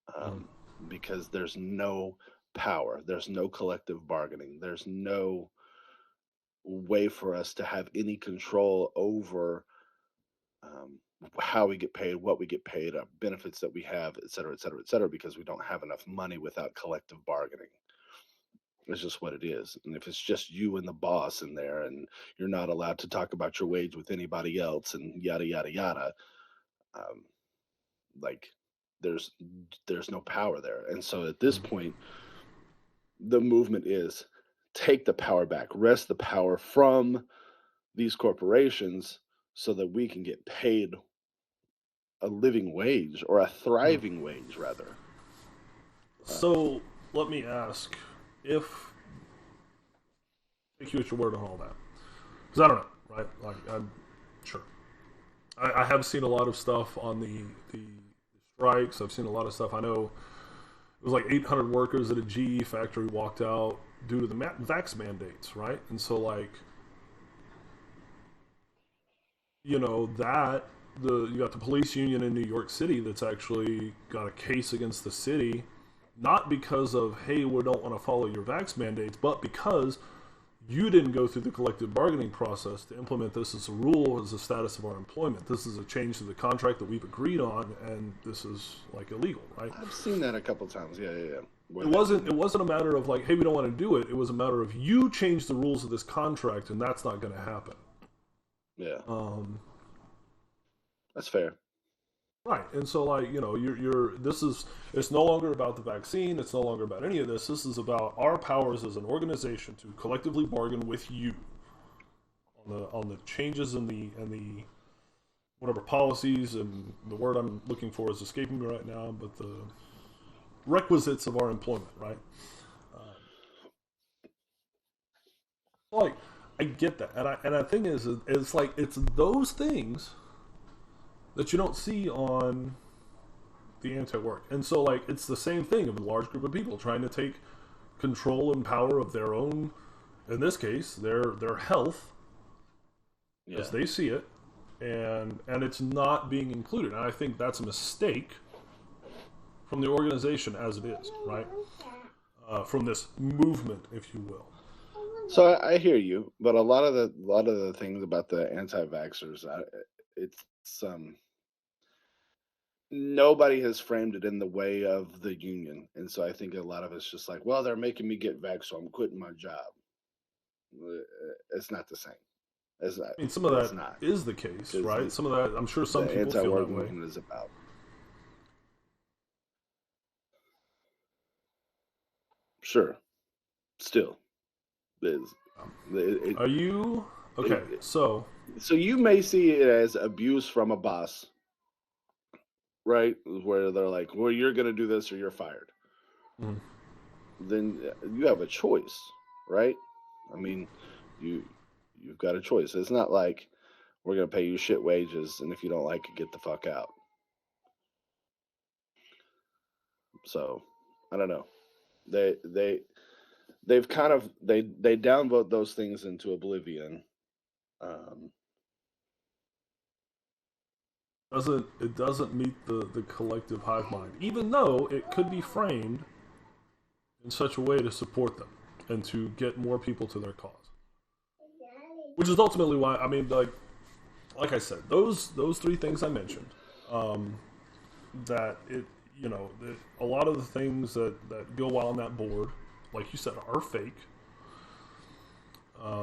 Mm. because there's no power, there's no collective bargaining, there's no way for us to have any control over how we get paid, what we get paid, benefits that we have, et cetera, et cetera, et cetera, because we don't have enough money without collective bargaining. It's just what it is. And if it's just you and the boss in there and you're not allowed to talk about your wage with anybody else and yada, yada, yada, um, like there's no power there. And so at this Mm. point, the movement is take the power back, wrest the power from these corporations so that we can get paid a living wage, or a Mm. thriving wage rather. So let me ask, if take you at your word on all that, because I don't know, right? Like I'm sure I have seen a lot of stuff on the strikes. I've seen a lot of stuff. I know it was like 800 workers at a GE factory walked out due to the vax mandates, right? And so like, you know, that you got the police union in New York City that's actually got a case against the city, not because of, hey, we don't want to follow your vax mandates, but because you didn't go through the collective bargaining process to implement this as a rule, as a status of our employment. This is a change to the contract that we've agreed on, and this is like illegal, right? I've seen that a couple times. Yeah. It wasn't a matter of like, hey, we don't want to do it. It was a matter of you changed the rules of this contract, and that's not going to happen. Yeah. Um, That's fair. Right, and so like, you know, it's no longer about the vaccine. It's no longer about any of this. This is about our powers as an organization to collectively bargain with you on the changes in the whatever policies, and the word I'm looking for is escaping me right now, but the requisites of our employment, right? Like, I get that, and I think is it's like it's those things that you don't see on the anti-work. And so like it's the same thing of a large group of people trying to take control and power of their own, in this case, their health as they see it, and it's not being included. And I think that's a mistake from the organization as it is, right? From this movement, if you will. So I hear you, but a lot of the things about the anti-vaxxers, it's nobody has framed it in the way of the union, and so I think a lot of it's just like, well, they're making me get vaxxed, so I'm quitting my job. It's not the same. It's not. I mean, some of It's that not, is the case, because right? Some of that, I'm sure some the people feel anti-work that way. movement is about. Sure, still is. Are you okay? So So you may see it as abuse from a boss, right? Where they're like, well, you're going to do this or you're fired. Mhm. Then you have a choice, right? I mean, you've got a choice. It's not like we're going to pay you shit wages, and if you don't like it, get the fuck out. So I don't know. They've kind of they downvote those things into oblivion. It doesn't meet the collective hive mind, even though it could be framed in such a way to support them and to get more people to their cause. Which is ultimately why, I mean, like I said, those three things I mentioned, that it, you know, that a lot of the things that go on that board, like you said, are fake.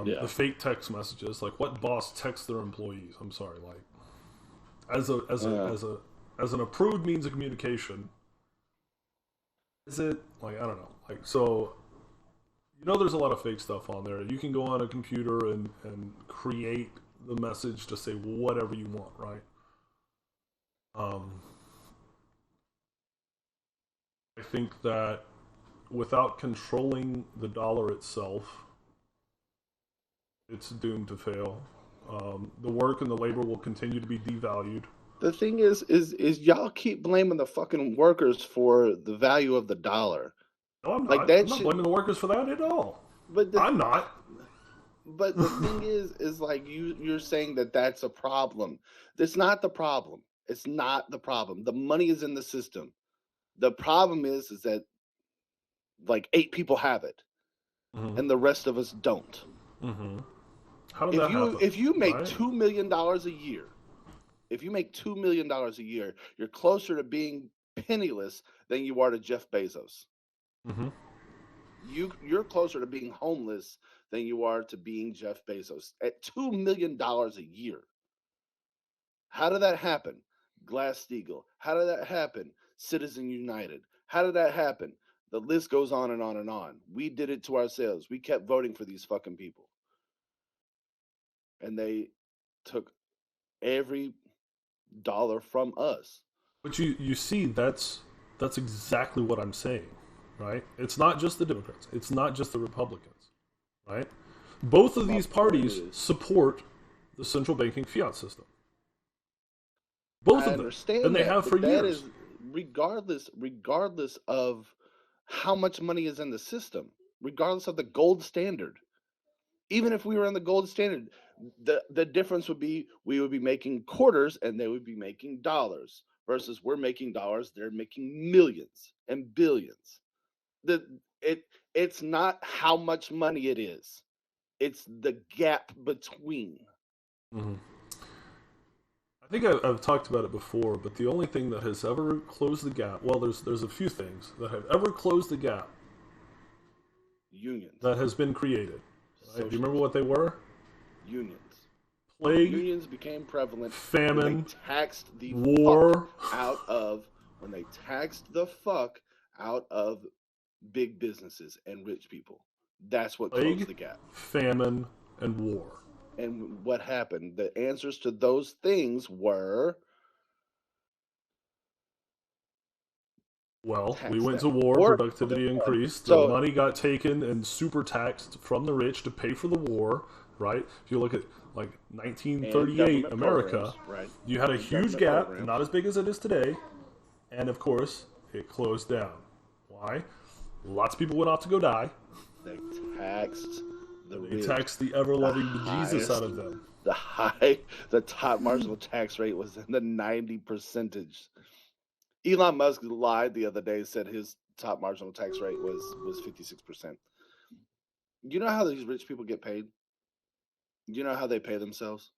Yeah. The fake text messages, like what boss texts their employees? I'm sorry, like as an approved means of communication, is it like I don't know, like so. You know, there's a lot of fake stuff on there. You can go on a computer and create the message to say whatever you want, right? Um, I think that without controlling the dollar itself, it's doomed to fail. The work and the labor will continue to be devalued. The thing is y'all keep blaming the fucking workers for the value of the dollar. No, I'm Like not. that I'm not shit. blaming the workers for that at all. But I'm not. But the thing is like you're saying that that's a problem. That's not the problem. It's not the problem. The money is in the system. The problem is that like 8 people have it, Mm-hmm. and the rest of us don't. Mm-hmm. How did that happen? If you make right? $2 million a year, if you make $2 million a year, you're closer to being penniless than you are to Jeff Bezos. Mm-hmm. You're closer to being homeless than you are to being Jeff Bezos at $2 million a year. How did that happen? Glass-Steagall. How did that happen? Citizen United. How did that happen? The list goes on and on and on. We did it to ourselves. We kept voting for these fucking people. And they took every dollar from us. But you see, that's exactly what I'm saying, right? It's not just the Democrats. It's not just the Republicans, right? Both of My these point parties is, support the central banking fiat system. Both I of them, understand and they that, have but for that years. is regardless of how much money is in the system, regardless of the gold standard. Even if we were on the gold standard, the difference would be we would be making quarters and they would be making dollars versus we're making dollars, they're making millions and billions. The it it's not how much money it is. It's the gap between. Mm-hmm. I think I've talked about it before, but the only thing that has ever closed the gap, well, there's a few things that have ever closed the gap Unions. that has been created. Right? Do you remember what they were? Unions. Plague, Unions became prevalent famine, when they taxed the war. fuck out of big businesses and rich people. That's what closed Plague, the gap. famine, and war. And what happened? The answers to those things were Well, we tax went to them. war, Or productivity increased, the so money got taken and super taxed from the rich to pay for the war, right? If you look at like and 1938 government America, programs, right? you had a And huge government gap, programs. not as big as it is today, and of course, it closed down. Why? Lots of people went off to go die. They taxed the They rich. taxed the ever-loving bejesus highest out of them. the top marginal tax rate was in the 90 percentage. Elon Musk lied the other day, said his top marginal tax rate was 56%. You know how these rich people get paid? You know how they pay themselves?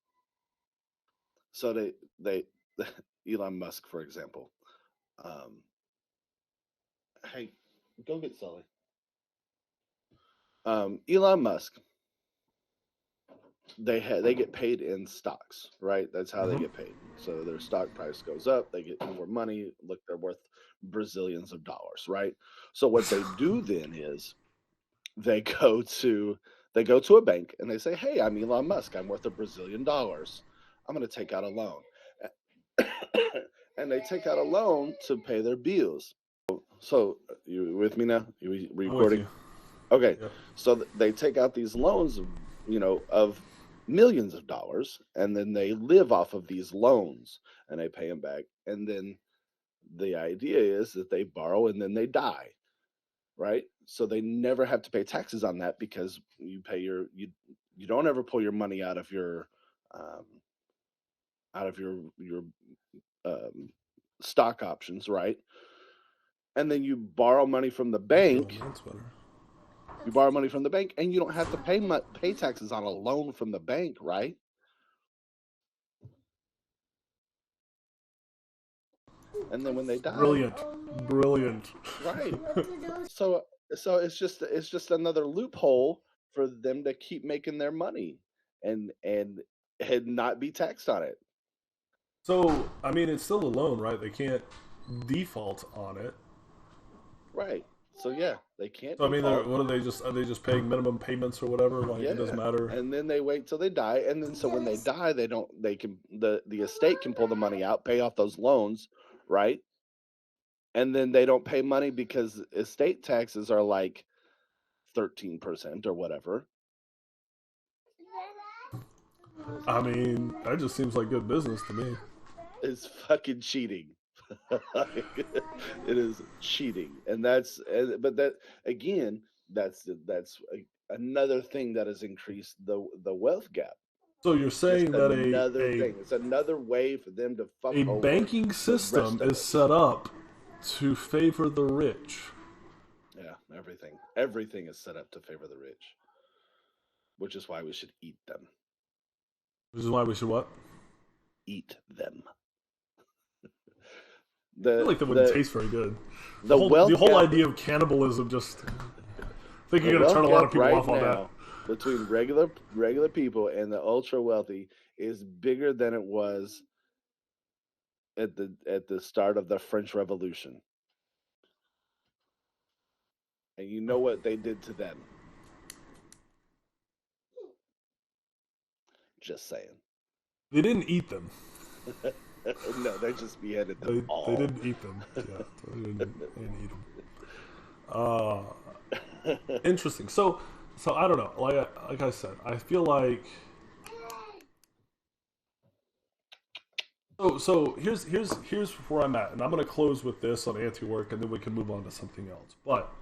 So they Elon Musk, for example. Hey, go get Sully. Elon Musk, they get paid in stocks, right? That's how they Mm-hmm. get paid. So their stock price goes up, they get more money. Look, they're worth Brazilians of dollars, right? So what they do then is they go to They go to a bank and they say, "Hey, I'm Elon Musk. I'm worth $1 Brazilian. I'm going to take out a loan." And they take out a loan to pay their bills. So, you with me now? You I'm with recording? you. Okay. Yep. So they take out these loans, of millions of dollars, and then they live off of these loans and they pay them back. And then the idea is that they borrow and then they die, right? So they never have to pay taxes on that because you pay you don't ever pull your money out of your um, um, stock options, right? And then you borrow money from the bank. That's better. You borrow money from the bank, and you don't have to pay taxes on a loan from the bank, right? And then when they die, Brilliant. right? So it's just another loophole for them to keep making their money and not be taxed on it. So, I mean, it's still a loan, right? They can't default on it. Right. So yeah, they can't So, I mean, default. what are they just paying minimum payments or whatever? Like, it doesn't matter. And then they wait till they die, and then so when they die, the estate can pull the money out, pay off those loans, right? And then they don't pay money because estate taxes are like 13% or whatever. I mean, that just seems like good business to me. It's fucking cheating. It is cheating, and but that again, that's another thing that has increased the wealth gap. So you're It's saying just that another thing. It's another way for them to fuck a over banking the system rest of is us. set up to favor the rich. Yeah, everything is set up to favor the rich, which is why we should eat them. Which is why we should what? Eat them. I feel like that wouldn't taste very good. The whole idea of cannibalism just... I think you're going to turn a lot of people off on that. Between regular people and the ultra wealthy is bigger than it was at the start of the French Revolution. And you know what they did to them? Just saying. They didn't eat them. No, they just beheaded them all. They didn't eat them. Yeah, they didn't eat them. Interesting. So I don't know. Like I said, I feel like. So here's where I'm at, and I'm going to close with this on anti-work, and then we can move on to something else. But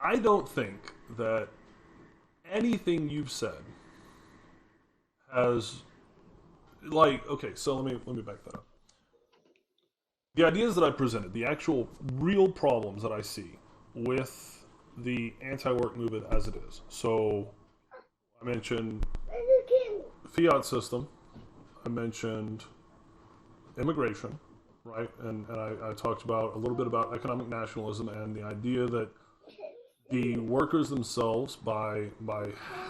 I don't think that anything you've said has, like, okay, so let me back that up. The ideas that I presented, the actual real problems that I see with the anti-work movement as it is. So I mentioned fiat system, I mentioned immigration, right? And I talked about a little bit about economic nationalism and the idea that the workers themselves, by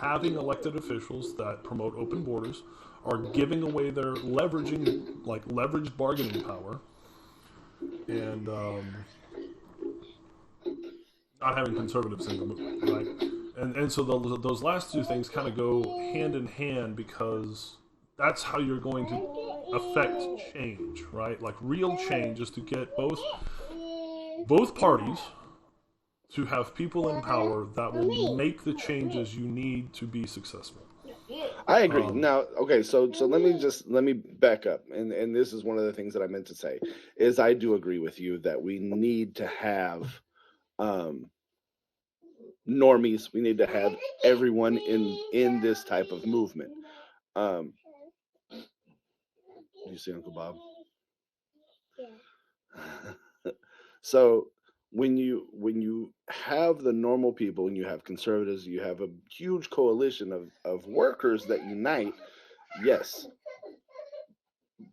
having elected officials that promote open borders, are giving away their leveraged bargaining power, and not having conservatives in the movement, right? And so those last two things kind of go hand in hand, because that's how you're going to affect change, right? Like, real change is to get both parties to have people in power that will make the changes you need to be successful. I agree. Now, okay, so let me back up, and this is one of the things that I meant to say is I do agree with you that we need to have normies. We need to have everyone in this type of movement. You see Uncle Bob? Yeah. So when you have the normal people and you have conservatives, you have a huge coalition of workers that unite. Yes.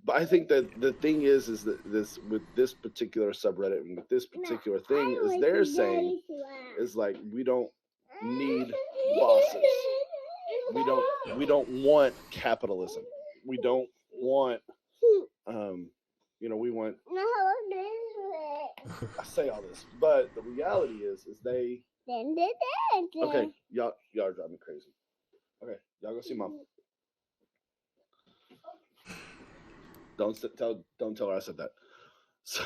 But I think that the thing is that this, with this particular subreddit and with this particular thing, is they're saying is like, we don't need bosses. We don't want capitalism. We don't want we want I say all this, but the reality is they. Okay, y'all are driving me crazy. Okay, y'all go see mom. Don't tell her I said that. So,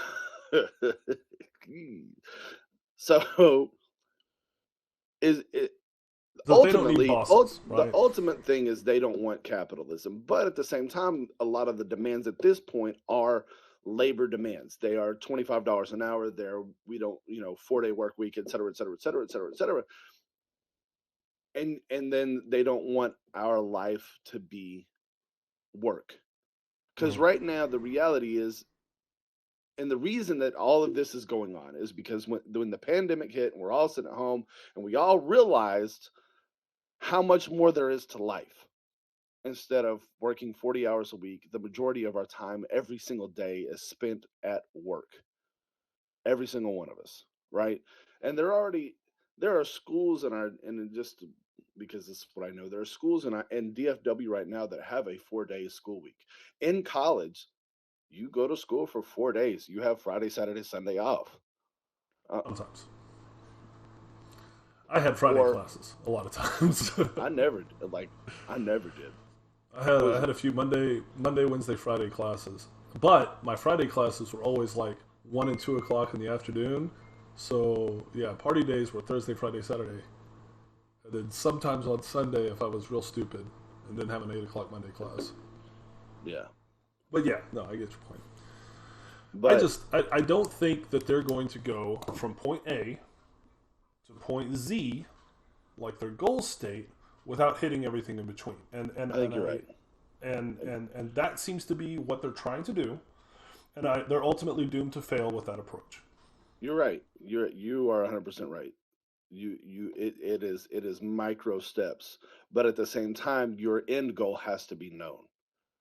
so is it That they don't need bosses, the right? ultimate thing is they don't want capitalism, but at the same time, a lot of the demands at this point are labor demands. They are $25 an hour. We don't 4-day work week, et cetera, et cetera, et cetera, et cetera, et cetera. And then they don't want our life to be work, because right now the reality is, and the reason that all of this is going on is because when the pandemic hit and we're all sitting at home and we all realized how much more there is to life. Instead of working 40 hours a week, the majority of our time every single day is spent at work. Every single one of us, right? And there are schools and just because this is what I know, there are schools in DFW right now that have a 4-day school week. In college, you go to school for 4 days. You have Friday, Saturday, Sunday off. Sometimes. I had Friday Or classes a lot of times. I never did. I had a few Monday, Wednesday, Friday classes, but my Friday classes were always like 1 and 2 o'clock in the afternoon. So yeah, party days were Thursday, Friday, Saturday, and then sometimes on Sunday if I was real stupid and didn't have an 8 o'clock Monday class. Yeah. But yeah, no, I get your point. But I don't think that they're going to go from point A to point Z like their goal state without hitting everything in between. And I think you're right. And that seems to be what they're trying to do. And they're ultimately doomed to fail with that approach. You're right. You are 100% right. It is micro steps, but at the same time, your end goal has to be known.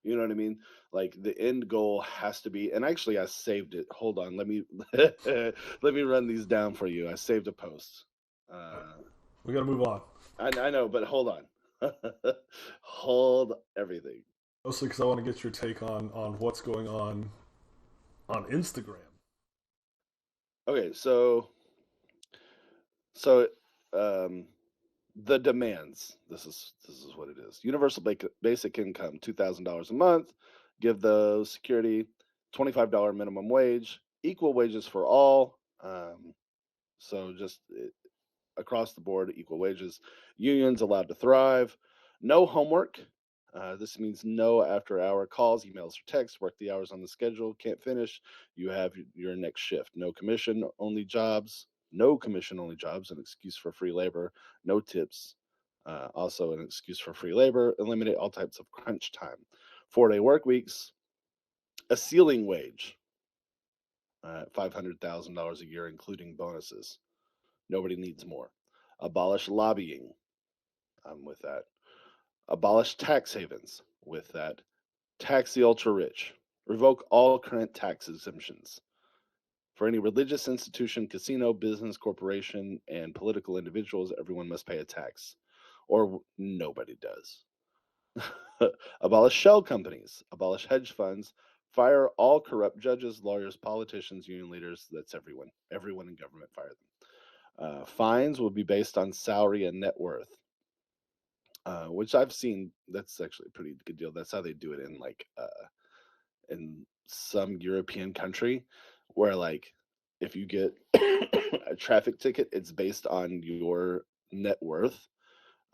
You know what I mean? Like the end goal has to be. And actually, I saved it. Hold on. Let me let me run these down for you. I saved a post. We got to move on. I know, but hold on. Hold everything. Mostly because I want to get your take on what's going on Instagram. Okay, so um, the demands. This is what it is. Universal basic income, $2,000 a month. Give the security, $25 minimum wage, equal wages for all. So just across the board, equal wages. Unions allowed to thrive. No homework. This means no after-hour calls, emails, or texts. Work the hours on the schedule. Can't finish. You have your next shift. No commission, only jobs. No commission, only jobs. An excuse for free labor. No tips. Also, an excuse for free labor. Eliminate all types of crunch time. 4-day work weeks. A ceiling wage. $500,000 a year, including bonuses. Nobody needs more. Abolish lobbying. I'm with that. Abolish tax havens. With that. Tax the ultra rich. Revoke all current tax exemptions. For any religious institution, casino, business, corporation, and political individuals, everyone must pay a tax. Or nobody does. Abolish shell companies. Abolish hedge funds. Fire all corrupt judges, lawyers, politicians, union leaders. That's everyone. Everyone in government, fire them. Fines will be based on salary and net worth. Which I've seen. That's actually a pretty good deal. That's how they do it in some European country, where like if you get a traffic ticket, it's based on your net worth.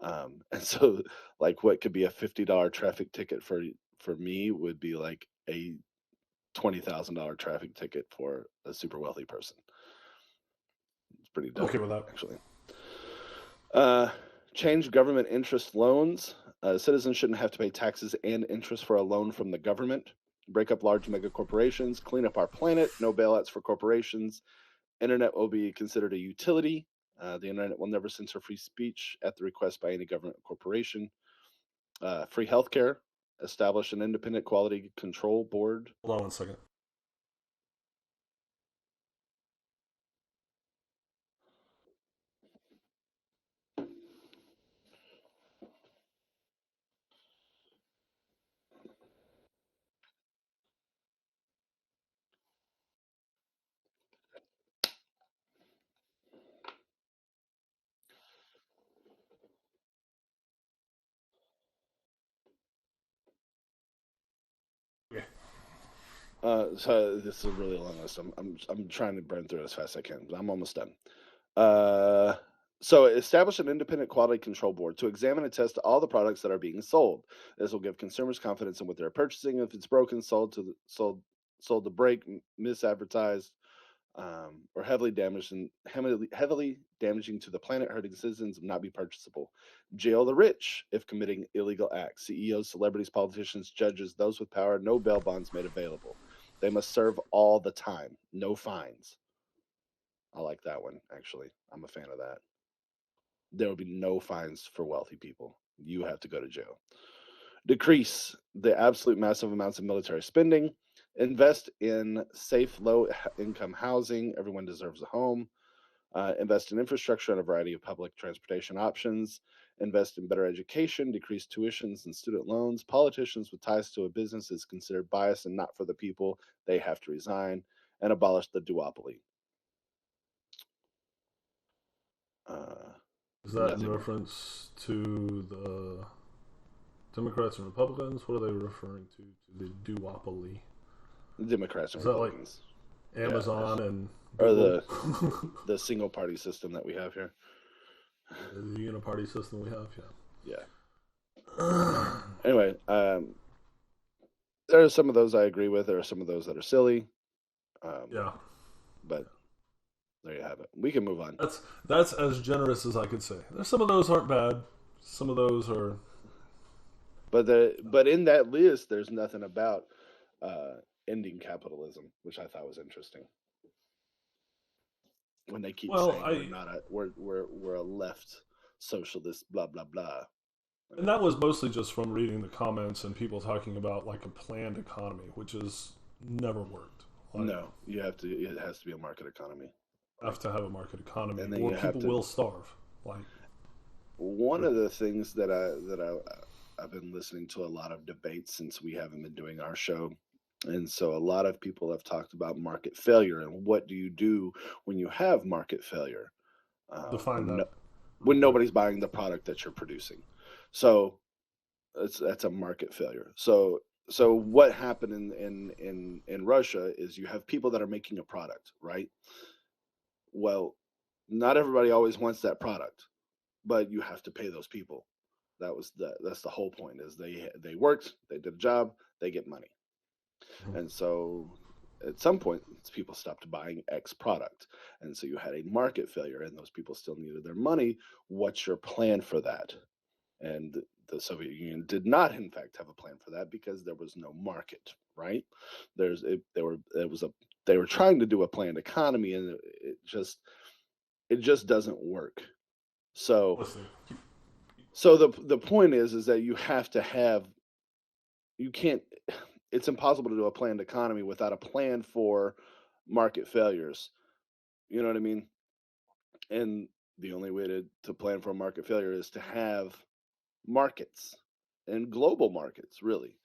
And so like what could be a $50 traffic ticket for me would be like a $20,000 traffic ticket for a super wealthy person. It's pretty dope. Okay with that. Actually. Change government interest loans. Citizens shouldn't have to pay taxes and interest for a loan from the government. Break up large mega corporations. Clean up our planet. No bailouts for corporations. Internet will be considered a utility. The internet will never censor free speech at the request by any government or corporation. Free healthcare. Establish an independent quality control board. Hold on 1 second. So this is a really long list. I'm trying to burn through it as fast as I can, but I'm almost done. So establish an independent quality control board to examine and test all the products that are being sold. This will give consumers confidence in what they're purchasing. If it's broken, sold to break, misadvertised, or heavily damaging to the planet, hurting citizens, will not be purchasable. Jail the rich if committing illegal acts. CEOs, celebrities, politicians, judges, those with power, no bail bonds made available. They must serve all the time, no fines. I like that one, actually. I'm a fan of that. There will be no fines for wealthy people. You have to go to jail. Decrease the absolute massive amounts of military spending. Invest in safe, low income housing. Everyone deserves a home. Invest in infrastructure and a variety of public transportation options. Invest in better education. Decrease tuitions and student loans. Politicians with ties to a business is considered biased and not for the people. They have to resign. And abolish the duopoly. Is that in reference to the Democrats and Republicans? What are they referring to? To the duopoly? The Democrats and Republicans. Like Amazon and Google? Or the single party system that we have here. The uniparty system we have, yeah. Anyway, there are some of those I agree with. There are some of those that are silly. But there you have it. We can move on. That's as generous as I could say. There's some of those aren't bad. Some of those are. But in that list, there's nothing about ending capitalism, which I thought was interesting. When they keep saying we're a left socialist, blah blah blah. And that was mostly just from reading the comments and people talking about like a planned economy, which has never worked. Like, no, you have to. It has to be a market economy. You have to have a market economy, or people will starve. Like one of the things that I've been listening to a lot of debates since we haven't been doing our show. And so a lot of people have talked about market failure and what do you do when you have market failure? Define that. When nobody's buying the product that you're producing. So that's a market failure. So what happened in Russia is you have people that are making a product, right? Well, not everybody always wants that product, but you have to pay those people. That's the whole point is they worked, they did a job, they get money. And so at some point, people stopped buying X product. And so you had a market failure and those people still needed their money. What's your plan for that? And the Soviet Union did not, in fact, have a plan for that because there was no market, right? They were trying to do a planned economy and it just doesn't work. So the point is that you have to have, it's impossible to do a planned economy without a plan for market failures. You know what I mean? And the only way to plan for a market failure is to have markets and global markets, really.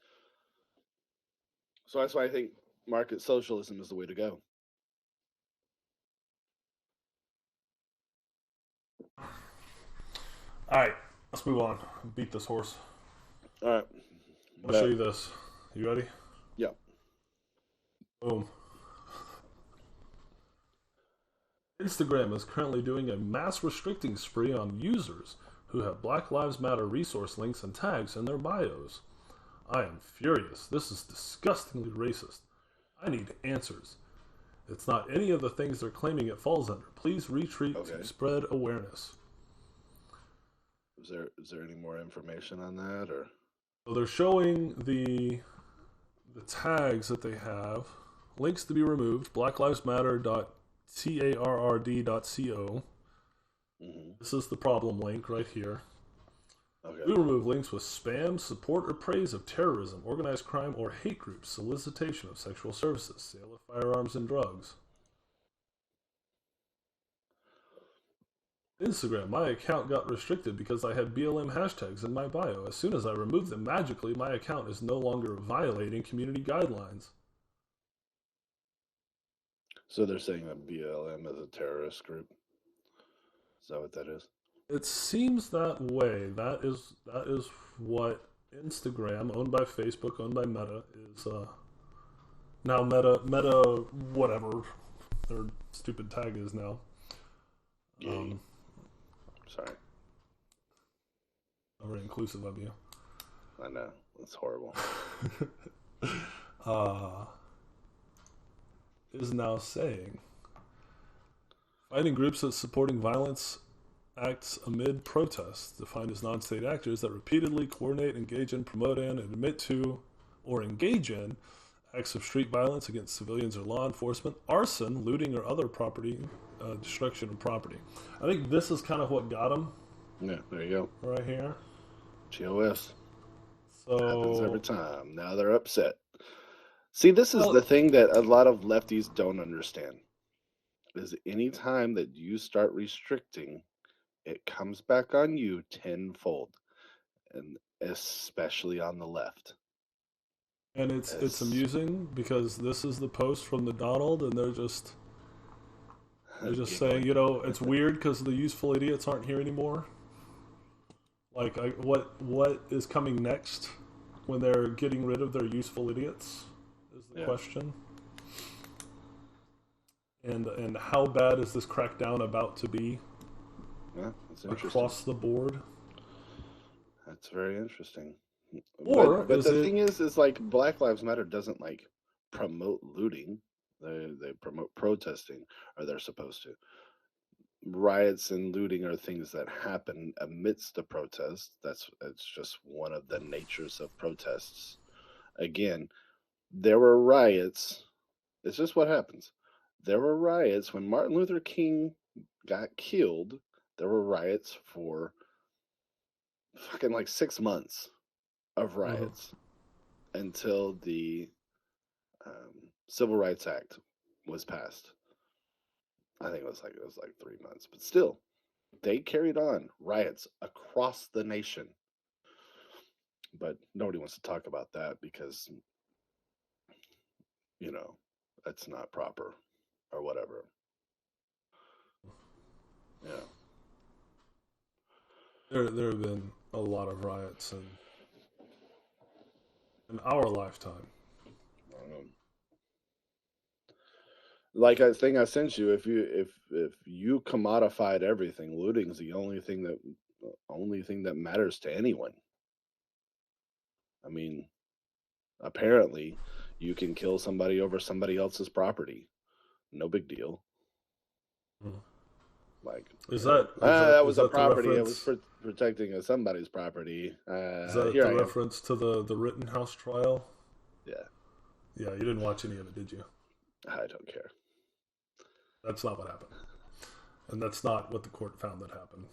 So that's why I think market socialism is the way to go. All right, let's move on. Beat this horse. All right. I'll show you this. You ready? Yeah. Boom. Instagram is currently doing a mass restricting spree on users who have Black Lives Matter resource links and tags in their bios. I am furious. This is disgustingly racist. I need answers. It's not any of the things they're claiming it falls under. Please retreat to spread awareness. Is there any more information on that, or? So they're showing the tags that they have. Links to be removed. blacklivesmatter.tarrd.co. Mm-hmm. This is the problem link right here. Okay. We remove links with spam, support, or praise of terrorism, organized crime, or hate groups, solicitation of sexual services, sale of firearms and drugs. Instagram, my account got restricted because I had BLM hashtags in my bio. As soon as I removed them, magically my account is no longer violating community guidelines. So they're saying that BLM is a terrorist group? Is that what that is? It seems that way. That is what Instagram, owned by Facebook, owned by Meta, Now Meta, whatever their stupid tag is now. Yeah. Sorry. I'm very inclusive of you. I know. It's horrible. uh, is now saying fighting groups that supporting violence acts amid protests, defined as non-state actors that repeatedly coordinate, engage in, promote in, and admit to or engage in acts of street violence against civilians or law enforcement, arson, looting, or other property destruction of property. I think this is kind of what got them. Yeah, there you go. Right here. GOS. So happens every time. Now they're upset. See, this is the thing that a lot of lefties don't understand. Is any time that you start restricting, it comes back on you tenfold, and especially on the left. And it's amusing because this is the post from the Donald, and they're just saying, it's weird because the useful idiots aren't here anymore. Like, what is coming next when they're getting rid of their useful idiots is the question. And how bad is this crackdown about to be? Yeah, that's interesting. Across the board. That's very interesting. Or but the thing is like Black Lives Matter doesn't like promote looting. They promote protesting, or they're supposed to. Riots and looting are things that happen amidst the protest. It's just one of the natures of protests. Again, there were riots. It's just what happens. There were riots when Martin Luther King got killed. There were riots for fucking like 6 months of riots until the Civil Rights Act was passed. I think it was like 3 months, but still, they carried on riots across the nation. But nobody wants to talk about that because, that's not proper or whatever. Yeah. There have been a lot of riots in our lifetime. Like I think I sent you, if you commodified everything, looting is the only thing that matters to anyone. I mean, apparently, you can kill somebody over somebody else's property. No big deal. Like, that was a property. I was protecting somebody's property. Is that the reference to the Rittenhouse trial? Yeah. Yeah, you didn't watch any of it, did you? I don't care. That's not what happened. And that's not what the court found that happened.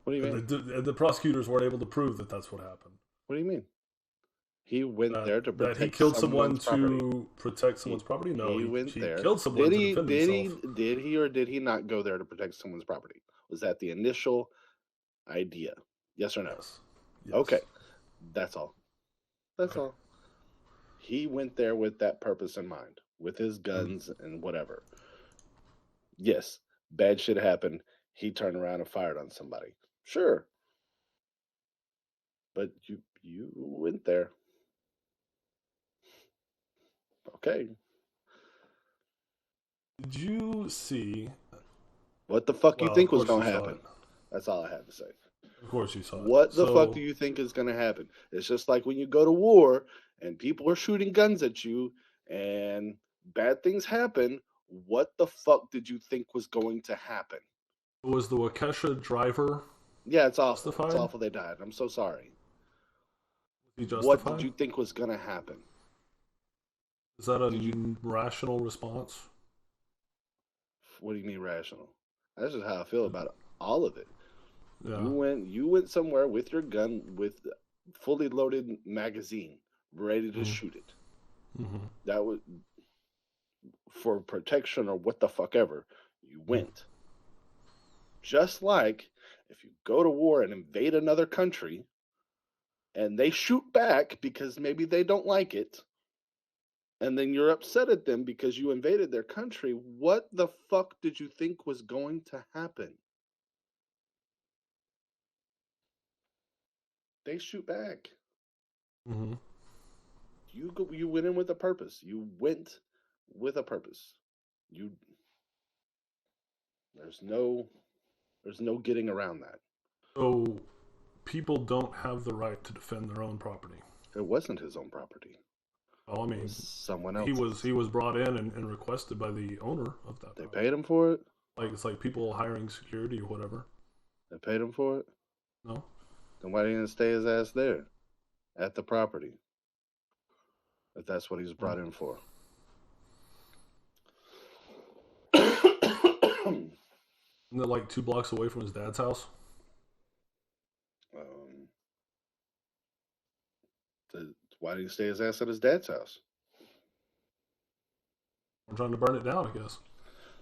What do you mean? The prosecutors weren't able to prove that that's what happened. What do you mean? He went there to protect that he killed someone property. To protect someone's property? No, he went there. Killed someone to defend himself. Did he or did he not go there to protect someone's property? Was that the initial idea? Yes or no? Yes. Okay. That's all. That's all. He went there with that purpose in mind, with his guns and whatever. Yes, bad shit happened. He turned around and fired on somebody. Sure. But you went there. Okay. Did you see what the fuck you think was going to happen? That's all I have to say. Of course you saw it. What the fuck do you think is going to happen? It's just like when you go to war and people are shooting guns at you and bad things happen. What the fuck did you think was going to happen? Was the Waukesha driver? Yeah, it's awful. It's awful they died. I'm so sorry. What did you think was going to happen? Is that a rational response? What do you mean rational? That's just how I feel about all of it. Yeah. You went somewhere with your gun, with fully loaded magazine, ready to shoot it. Mm-hmm. That was for protection or what the fuck ever. You went. Just like if you go to war and invade another country and they shoot back because maybe they don't like it, and then you're upset at them because you invaded their country, what the fuck did you think was going to happen? They shoot back. Mm-hmm. You went in with a purpose. You went with a purpose. There's no getting around that. So people don't have the right to defend their own property. It wasn't his own property. Oh, I It mean, was someone else. he was brought in and requested by the owner of that They property. paid him for it. Like it's like people hiring security or whatever. They paid him for it. No, Then why didn't he stay his ass there at the property? If that's what he's brought in for. isn't it like 2 blocks away from his dad's house? Why did he stay his ass at his dad's house? I'm trying to burn it down, I guess.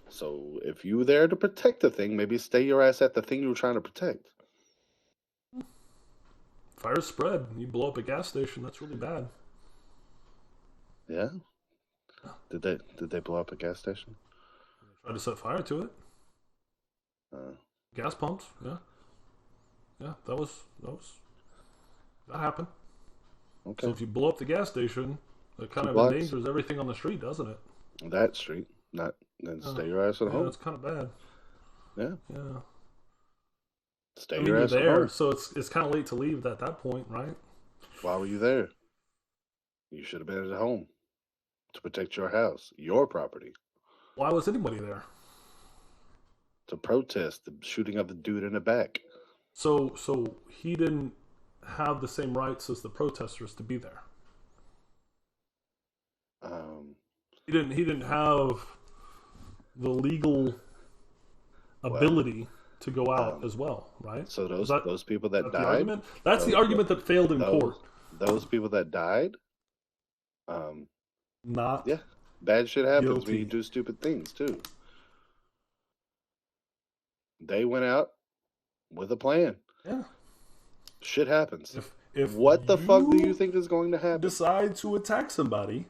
So if you were there to protect the thing, maybe stay your ass at the thing you were trying to protect. Fire spread. You blow up a gas station. That's really bad. Yeah. Did they blow up a gas station? Tried to set fire to it. Gas pumps. Yeah. Yeah. That happened. Okay. So if you blow up the gas station, it kind 2 of blocks. endangers everything on the street, doesn't it? That street, not then stay your ass at Yeah, home. it's kind of bad. Yeah. Yeah. Stay I mean, your you're ass at there, home. so it's kind of late to leave at that point, right? Why were you there? You should have been at home to protect your house, your property, Why was anybody there? to protest the shooting of the dude in the back. So he didn't have the same rights as the protesters to be there. He didn't have the legal ability to go out as well, right? So Is those people that the died, argument? That's the argument that failed in court. those people that died, Not yeah, bad shit happens when you guilty. do stupid things too. They went out with a plan. Yeah. Shit happens. If What the fuck do you think is going to happen? decide to attack somebody,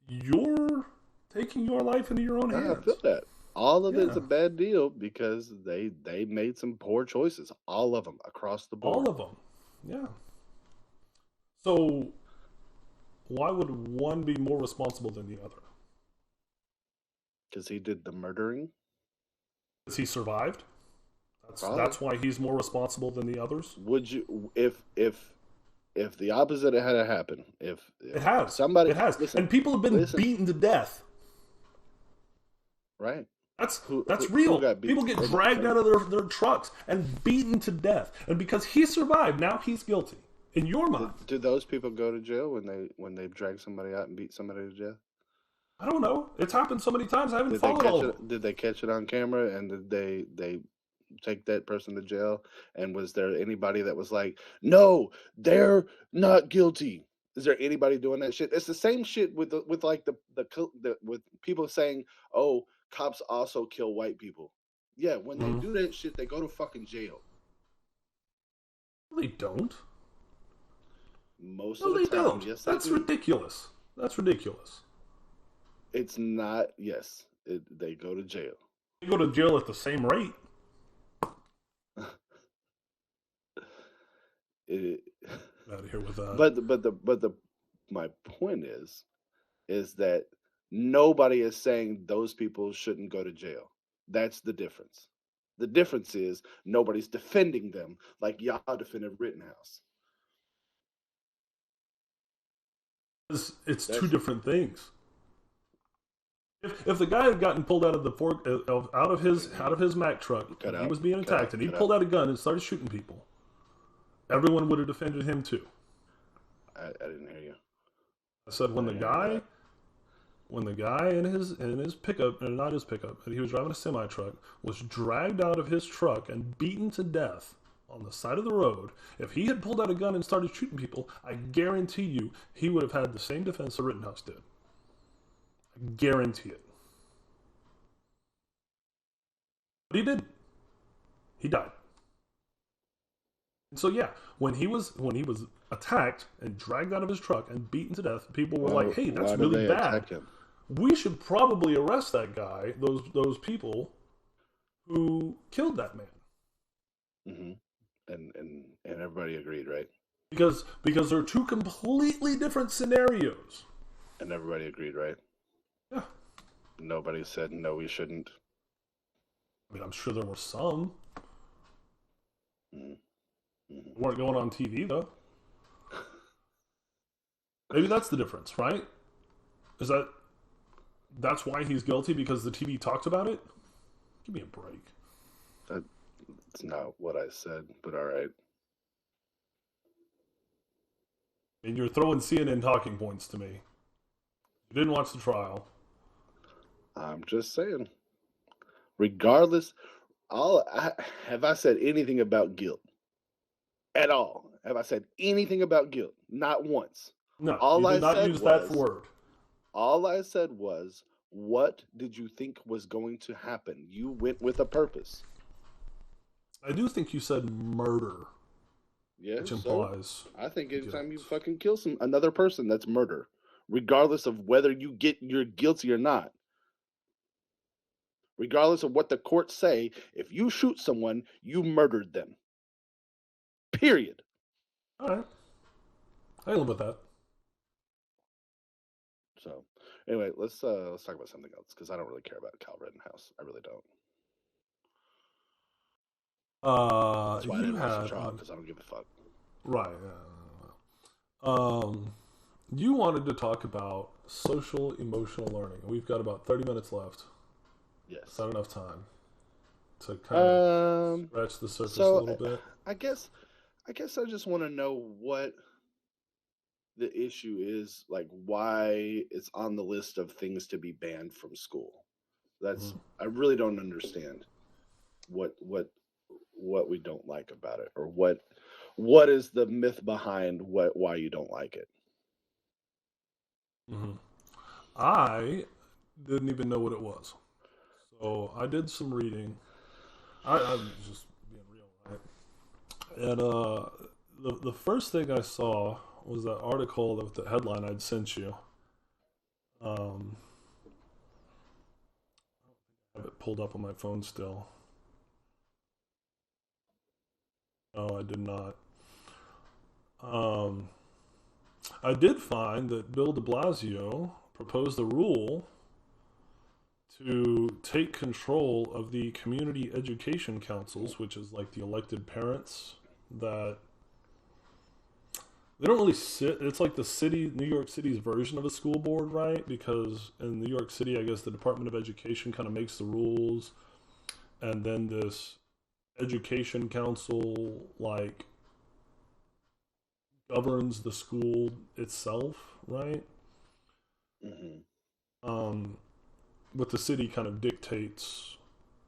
you're taking your life into your own I hands. feel that. All of it's Yeah. a bad deal because they made some poor choices. All of them across the board. All of them. Yeah. So why would one be more responsible than the other? Because he did the murdering. Because he survived? Probably. That's why he's more responsible than the others? Would you if the opposite had happened? If It has. somebody It has. listen, And people have been listen. beaten to death. right? That's Who real. got beat? People get dragged out of their trucks and beaten to death. And because he survived, now he's guilty. In your mind. Do those people go to jail when they drag somebody out and beat somebody to death? I don't know. It's happened so many times I haven't followed all of them. Did they catch it on camera and did they take that person to jail? And was there anybody that was like, no, they're not guilty? Is there anybody doing that shit? It's the same shit with with people saying, oh, cops also kill white people. Yeah, when they do that shit, they go to fucking jail. No, they don't. Most No, of the they time, don't. yes, That's they do. ridiculous. That's ridiculous. It's not. Yes, they go to jail. They go to jail at the same rate. Out of here with that. But my point is that nobody is saying those people shouldn't go to jail. That's the difference. The difference is nobody's defending them like y'all defended Rittenhouse. It's two different things. If the guy had gotten pulled out of the out of his Mack truck, and he was being attacked, and he pulled out a gun and started shooting people, everyone would have defended him too. I didn't hear you. I said when the guy in his pickup, and not his pickup, he was driving a semi truck, was dragged out of his truck and beaten to death on the side of the road. If he had pulled out a gun and started shooting people, I guarantee you he would have had the same defense that Rittenhouse did. I guarantee it. But he didn't. He died. And so yeah, when he was attacked and dragged out of his truck and beaten to death, people were like, "Hey, that's really bad. We should probably arrest that guy, those people who killed that man." Mm-hmm. And everybody agreed, right? Because they're two completely different scenarios. And everybody agreed, right? Yeah. Nobody said no, we shouldn't. I mean, I'm sure there were some. Mm-hmm. They weren't going on TV, though. Maybe that's the difference, right? Is that's why he's guilty, because the TV talked about it? Give me a break. That's not what I said, but all right. And you're throwing CNN talking points to me. You didn't watch the trial. I'm just saying. Regardless, have I said anything about guilt at all? Have I said anything about guilt? Not once. No, All you I did not said use that was, word. all I said was, what did you think was going to happen? You went with a purpose. I do think you said murder, Yeah, which so implies I think anytime you guilt. fucking kill another person, that's murder, regardless of whether you're guilty or not. Regardless of what the courts say, if you shoot someone, you murdered them. Period. All right, I live with that. So, anyway, let's talk about something else because I don't really care about Cal Rittenhouse. I really don't. That's why I You didn't watch the had trial on because I don't give a fuck. right. You wanted to talk about social emotional learning. We've got about 30 minutes left. Yes. Is that enough time to kind of Um. scratch the surface a So little bit? I guess I just want to know what the issue is, like why it's on the list of things to be banned from school. Mhm. I really don't understand what we don't like about it, or what is the myth behind why you don't like it. Mhm. I didn't even know what it was, so I did some reading. I'm just being real, right? And the first thing I saw was that article with the headline I'd sent you. Um, I have it pulled up on my phone still. No, I did not. Um, I did find that Bill de Blasio proposed a rule to take control of the community education councils, which is like the elected parents that they don't really sit. It's like the city, New York City's version of a school board, right? Because in New York City, I guess the Department of Education kind of makes the rules, and then this education council like governs the school itself, right? Mm-hmm. Um, but the city kind of dictates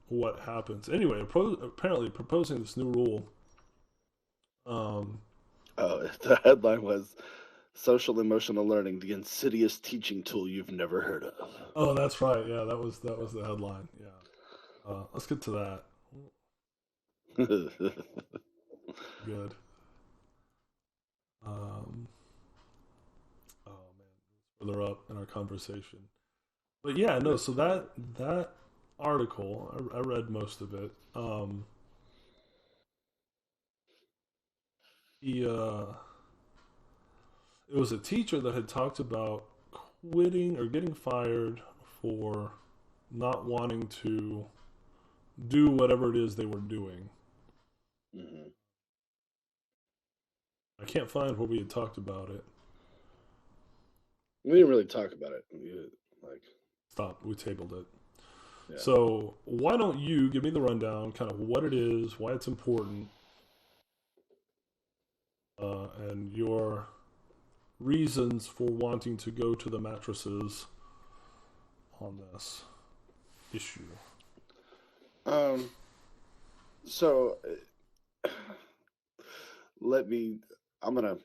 what happens. Anyway, apparently proposing this new rule. Um, Oh, the headline was "Social Emotional Learning: The Insidious Teaching Tool You've Never Heard of." oh, that's right. Yeah, that was the headline. Yeah. Let's get to that. Good. Um, oh man, further up in our conversation. But yeah, no. So that article, I read most of it. He it was a teacher that had talked about quitting or getting fired for not wanting to do whatever it is they were doing. Mm-hmm. I can't find where we had talked about it. We didn't really talk about it. Like, Stop. We tabled it. yeah. So why don't you give me the rundown, kind of what it is, why it's important, and your reasons for wanting to go to the mattresses on this issue. Um. So let me. I'm gonna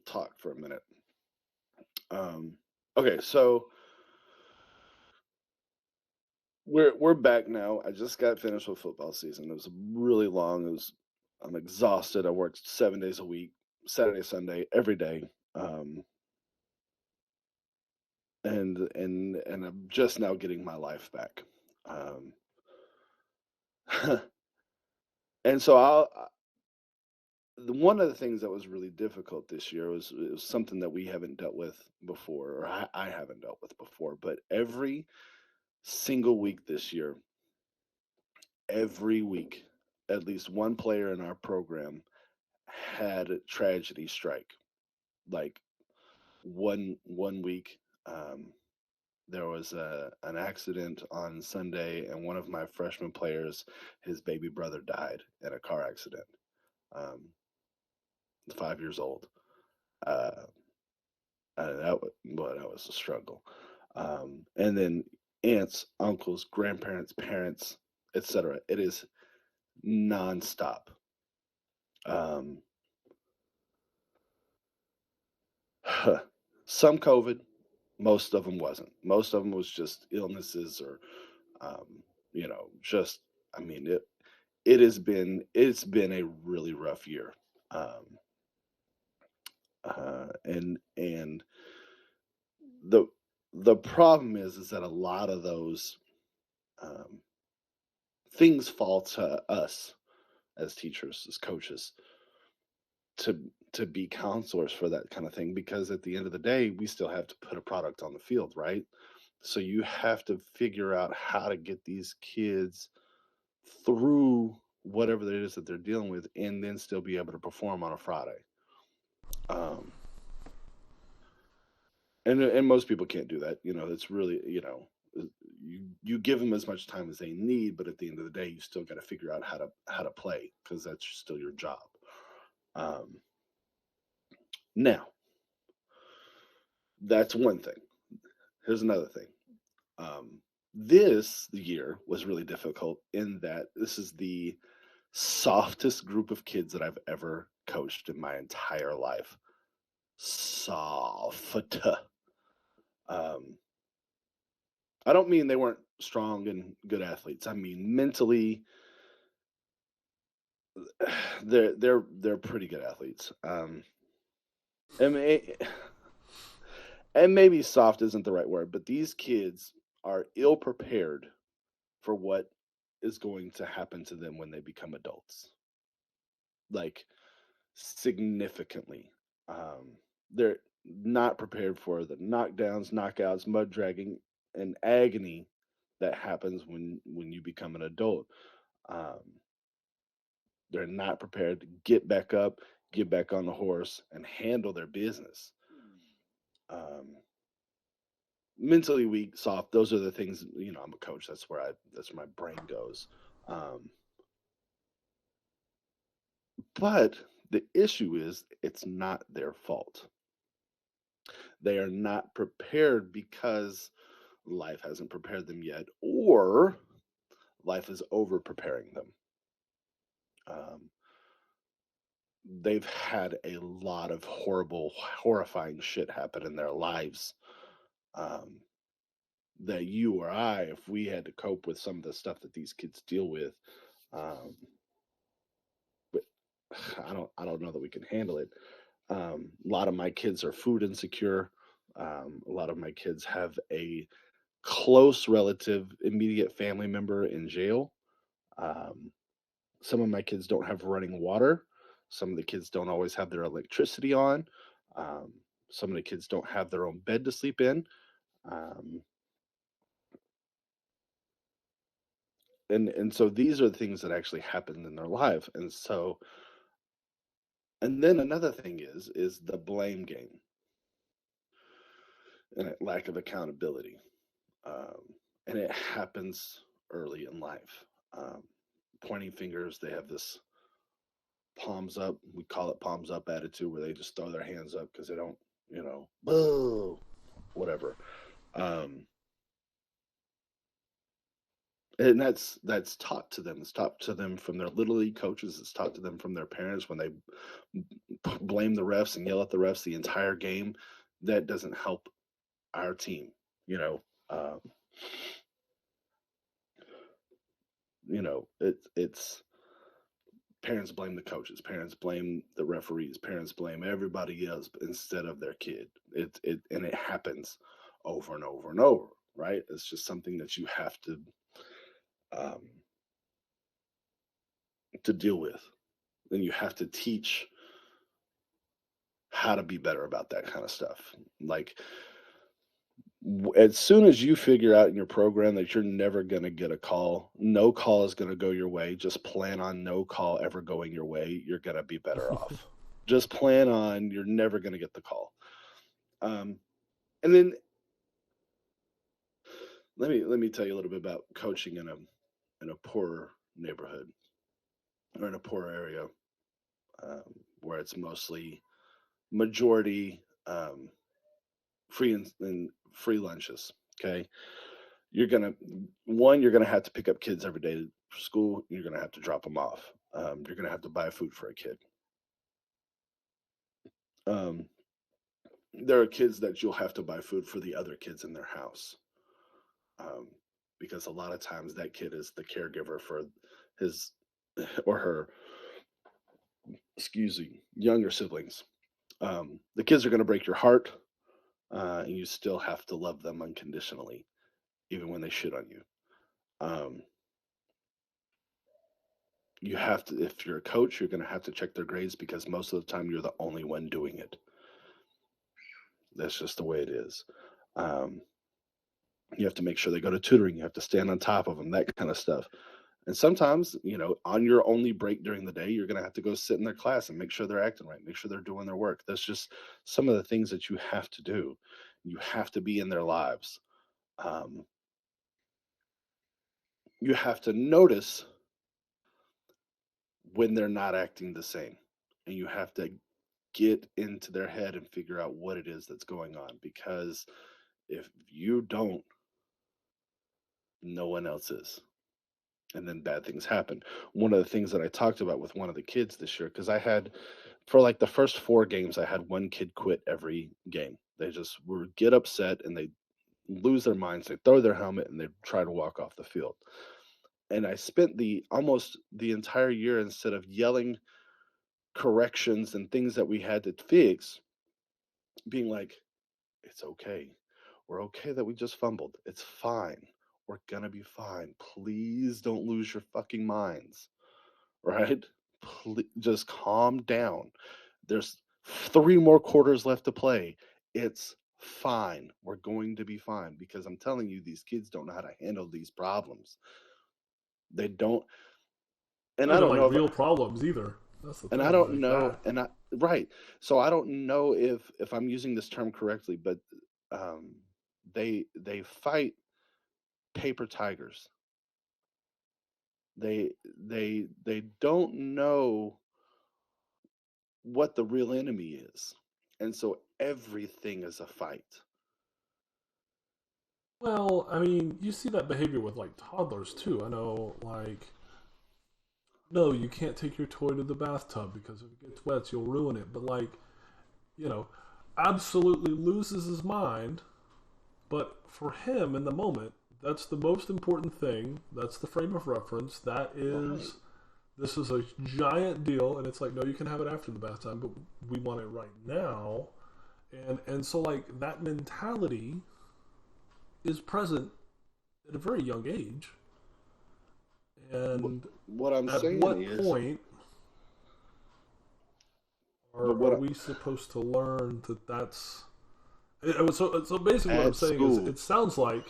talk for a minute. Okay, so we're back now. I just got finished with football season. It was really long. I'm exhausted. I worked 7 days a week, Saturday, Sunday, every day. Um, and I'm just now getting my life back. Um, and so one of the things that was really difficult this year was it was something that we haven't dealt with before, or I haven't dealt with before. But every single week this year, every week, at least one player in our program had a tragedy strike. Like one week, there was an accident on Sunday, and one of my freshman players, his baby brother, died in a car accident. 5 years old. Uh, that was a struggle. And then aunts, uncles, grandparents, parents, etc. It is nonstop. Um, some COVID, most of them wasn't. Most of them was just illnesses or, just. I mean, it's been a really rough year. And the the problem is that a lot of those um, things fall to us as teachers, as coaches, to to be counselors for that kind of thing, because at the end of the day we still have to put a product on the field, right? So you have to figure out how to get these kids through whatever it is that they're dealing with, and then still be able to perform on a Friday. um, and most people can't do that. It's really, you give them as much time as they need, but at the end of the day you still got to figure out how to play, because that's still your job. um, Now, that's one thing. Here's another thing. This year was really difficult in that this is the softest group of kids that I've ever coached in my entire life. Soft. Um, I don't mean they weren't strong and good athletes. I mean mentally, they're pretty good athletes. And and maybe soft isn't the right word, but these kids are ill prepared for what is going to happen to them when they become adults. Like, significantly. They're not prepared for the knockdowns, knockouts, mud dragging, and agony that happens when you become an adult. Um, they're not prepared to get back up, get back on the horse, and handle their business. Um, Mentally weak, soft. Those are the things. I'm a coach. That's where my brain goes. Um, but the issue is, it's not their fault. They are not prepared because life hasn't prepared them yet, or life is over preparing them. Um, they've had a lot of horrible, horrifying shit happen in their lives, um, that you or I, if we had to cope with some of the stuff that these kids deal with, um, but I don't know that we can handle it. A lot of my kids are food insecure. A lot of my kids have a close relative, immediate family member in jail. Um, some of my kids don't have running water. Some of the kids don't always have their electricity on. Um, some of the kids don't have their own bed to sleep in. Um, and so these are the things that actually happen in their life. And then another thing is the blame game and lack of accountability. Um, and it happens early in life. Um, Pointing fingers, they have this palms up. We call it palms up attitude, where they just throw their hands up because they don't, boo, whatever. Um, and that's taught to them. It's taught to them from their little league coaches. It's taught to them from their parents when they blame the refs and yell at the refs the entire game. That doesn't help our team. You know, um, it's parents blame the coaches, parents blame the referees, parents blame everybody else instead of their kid. And it happens over and over and over, right? It's just something that you have um, to deal with. then you have to teach how to be better about that kind of stuff. Like, as soon as you figure out in your program that you're never going to get a call, no call is going to go your way, just plan on no call ever going your way, you're going to be better off. Just plan on you're never going to get the call. And then let me tell you a little bit about coaching in a poor neighborhood or in a poor area, where it's mostly majority free and free lunches. Okay, you're gonna have to pick up kids every day for school. You're gonna have to drop them off. You're gonna have to buy food for a kid. There are kids that you'll have to buy food for the other kids in their house, because a lot of times that kid is the caregiver for his or her, younger siblings. The kids are going to break your heart, and you still have to love them unconditionally, even when they shit on you. You have to, if you're a coach, you're going to have to check their grades because most of the time you're the only one doing it. That's just the way it is. You have to make sure they go to tutoring. You have to stand on top of them, that kind of stuff. And sometimes, on your only break during the day, you're going to have to go sit in their class and make sure they're acting right, make sure they're doing their work. That's just some of the things that you have to do. You have to be in their lives. You have to notice when they're not acting the same. And you have to get into their head and figure out what it is that's going on. Because if you don't, no one else is. And then bad things happen. One of the things that I talked about with one of the kids this year, because I had, for like the first 4 games, I had one kid quit every game. They just get upset and they lose their minds. They throw their helmet and they try to walk off the field. And I spent almost the entire year, instead of yelling corrections and things that we had to fix, being like, it's okay. We're okay that we just fumbled. It's fine. We're gonna be fine. Please don't lose your fucking minds, right? Please, just calm down. There's 3 more quarters left to play. It's fine. We're going to be fine, because I'm telling you, these kids don't know how to handle these problems. They don't. And I don't know real problems either. That's the thing. And I don't know. That. And right. So I don't know if I'm using this term correctly, but they fight paper tigers. They don't know what the real enemy is, and so everything is a fight. Well, I mean, you see that behavior with like toddlers too. I know, like, no, you can't take your toy to the bathtub because if it gets wet, you'll ruin it. But like, absolutely loses his mind. But for him in the moment, that's the most important thing. That's the frame of reference. That is, this is a giant deal, and it's like, no, you can have it after the bath time, but we want it right now. And so like that mentality is present at a very young age. And what I'm at saying what is, point are we supposed to learn that that's... So basically what I'm saying is, it sounds like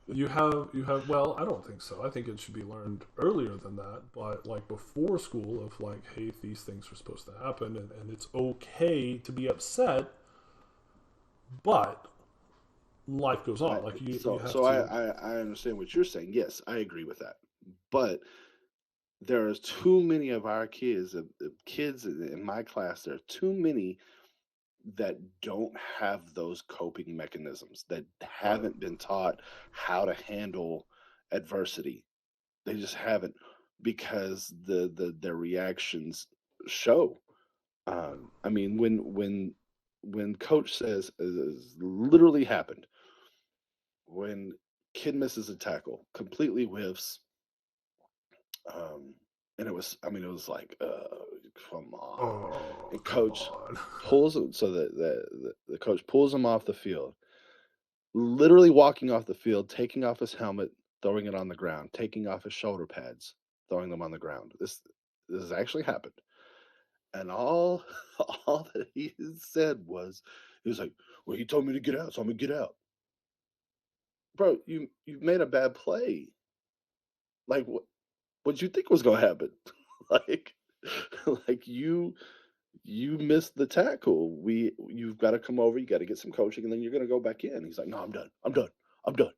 you have well, I don't think so. I think it should be learned earlier than that, but like before school, of like, hey, these things are supposed to happen, and it's okay to be upset, but life goes on. Like you have to... I understand what you're saying. Yes, I agree with that. But there are too many of our kids in my class. There are too many that don't have those coping mechanisms, that haven't been taught how to handle adversity. They just haven't, because their reactions show. I mean, when coach says, literally happened, when kid misses a tackle, completely whiffs, and it was like, come on. And coach pulls him, so the coach pulls him off the field, literally walking off the field, taking off his helmet, throwing it on the ground, taking off his shoulder pads, throwing them on the ground. this has actually happened. And all all that he said was, he was like, "Well, he told me to get out, so I'm gonna get out." Bro, you've made a bad play. Like what you think was gonna happen? like like you missed the tackle. You've got to come over, you got to get some coaching, and then you're gonna go back in. He's like, "No, I'm done. I'm done. I'm done."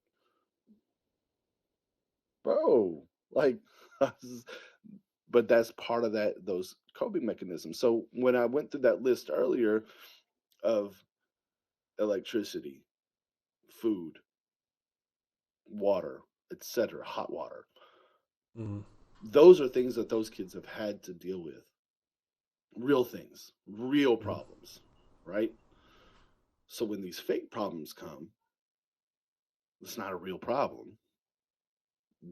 Bro, like but that's part of those coping mechanisms. So when I went through that list earlier of electricity, food, water, etc., hot water, Mm-hmm. those are things that those kids have had to deal with. Real things, real Mm-hmm. problems, right? So when these fake problems come, it's not a real problem.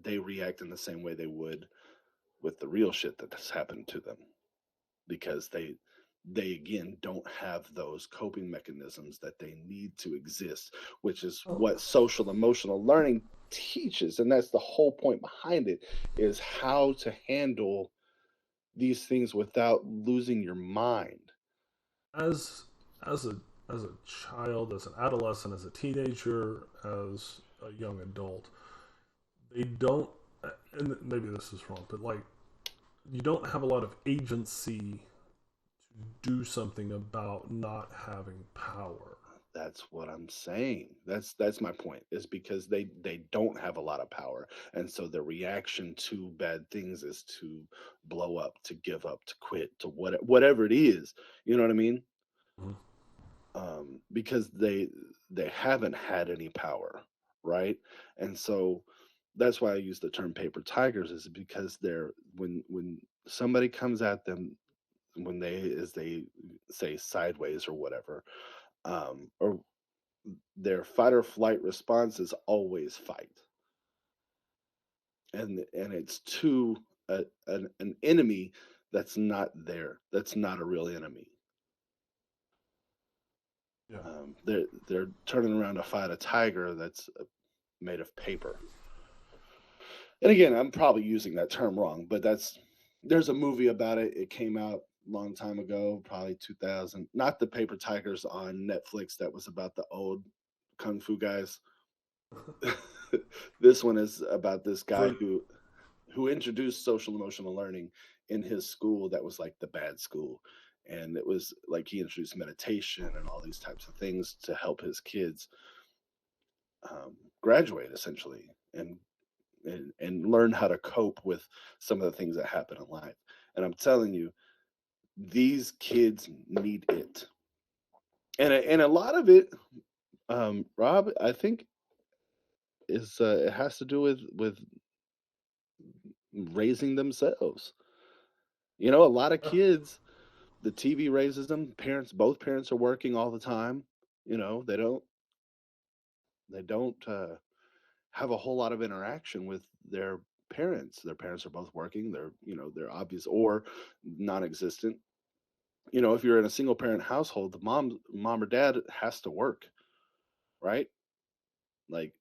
They react in the same way they would with the real shit that has happened to them, because they again don't have those coping mechanisms that they need to exist, which is Oh, what social emotional learning teaches. And that's the whole point behind it, is how to handle these things without losing your mind. as as a as a child, as an adolescent, as a teenager, as a young adult, they don't. And maybe this is wrong, but like you don't have a lot of agency to do something about not having power. That's what I'm saying. That's my point. Is because they don't have a lot of power, and so their reaction to bad things is to blow up, to give up, to quit, to whatever it is. You know what I mean? Mhm. Because they haven't had any power, right? And so that's why I use the term paper tigers, is because they're when somebody comes at them, when they, as they say, sideways or whatever, or their fight or flight response is always fight, and it's to an enemy that's not there, that's not a real enemy. Yeah. They're turning around to fight a tiger that's made of paper. And again, I'm probably using that term wrong, but there's a movie about it. It came out a long time ago, probably 2000. Not the Paper Tigers on Netflix, that was about the old kung fu guys. This one is about this guy For who introduced social emotional learning in his school that was like the bad school. And it was like he introduced meditation and all these types of things to help his kids graduate essentially, and learn how to cope with some of the things that happen in life. And I'm telling you, these kids need it. And a lot of it, Rob, I think is it has to do with raising themselves. You know, a lot of kids, the TV raises them. Both parents are working all the time. You know, they don't have a whole lot of interaction with their parents. Their parents are both working. They're obvious or non-existent. You know, if you're in a single parent household, the mom or dad has to work, right? Like,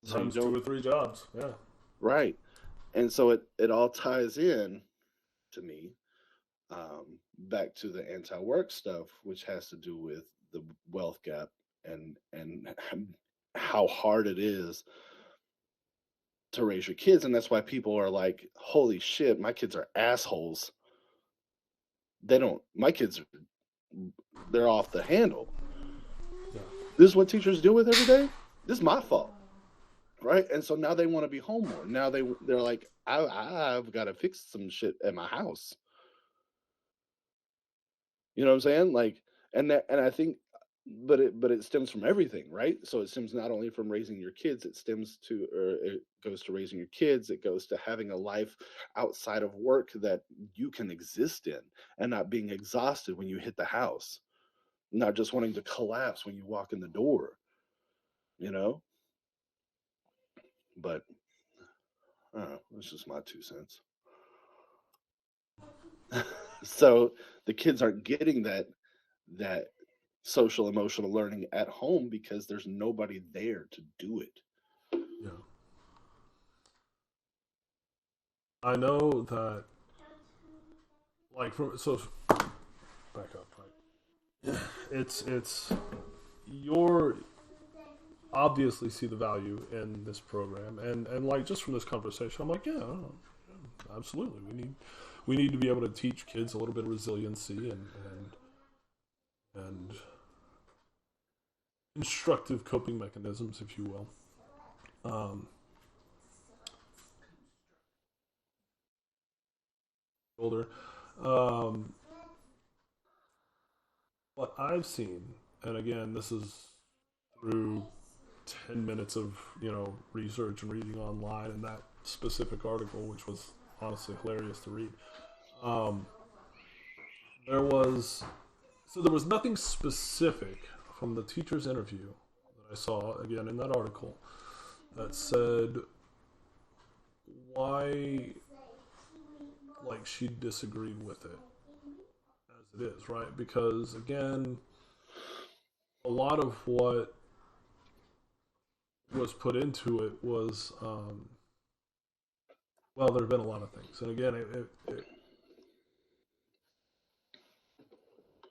so you sometimes two don't, or three jobs. Yeah. right? And so it all ties in to me, back to the anti-work stuff, which has to do with the wealth gap, and how hard it is to raise your kids. And that's why people are like, holy shit, my kids are assholes. They don't, my kids, they're off the handle. Yeah. This is what teachers deal with every day. This is my fault, right? And so now they want to be home more. Now they're like, I've got to fix some shit at my house. You know what I'm saying? Like, and I think, but it stems from everything, right? So it stems not only from raising your kids, it goes to raising your kids. It goes to having a life outside of work that you can exist in, and not being exhausted when you hit the house, not just wanting to collapse when you walk in the door. You know, but I don't know. That's just my 2 cents. So the kids aren't getting that social emotional learning at home because there's nobody there to do it. Yeah. I know that like so back up, right? It's you're obviously see the value in this program, and like just from this conversation, I'm like, yeah, absolutely, we need to be able to teach kids a little bit of resiliency and instructive coping mechanisms, if you will. Older. Um, what I've seen, and again, this is through 10 minutes of research and reading online and that specific article, which was honestly hilarious to read. Um, there was nothing specific from the teacher's interview that I saw again in that article that said why like she disagreed with it as it is, right? Because again, a lot of what was put into it was well, there have been a lot of things, and again, it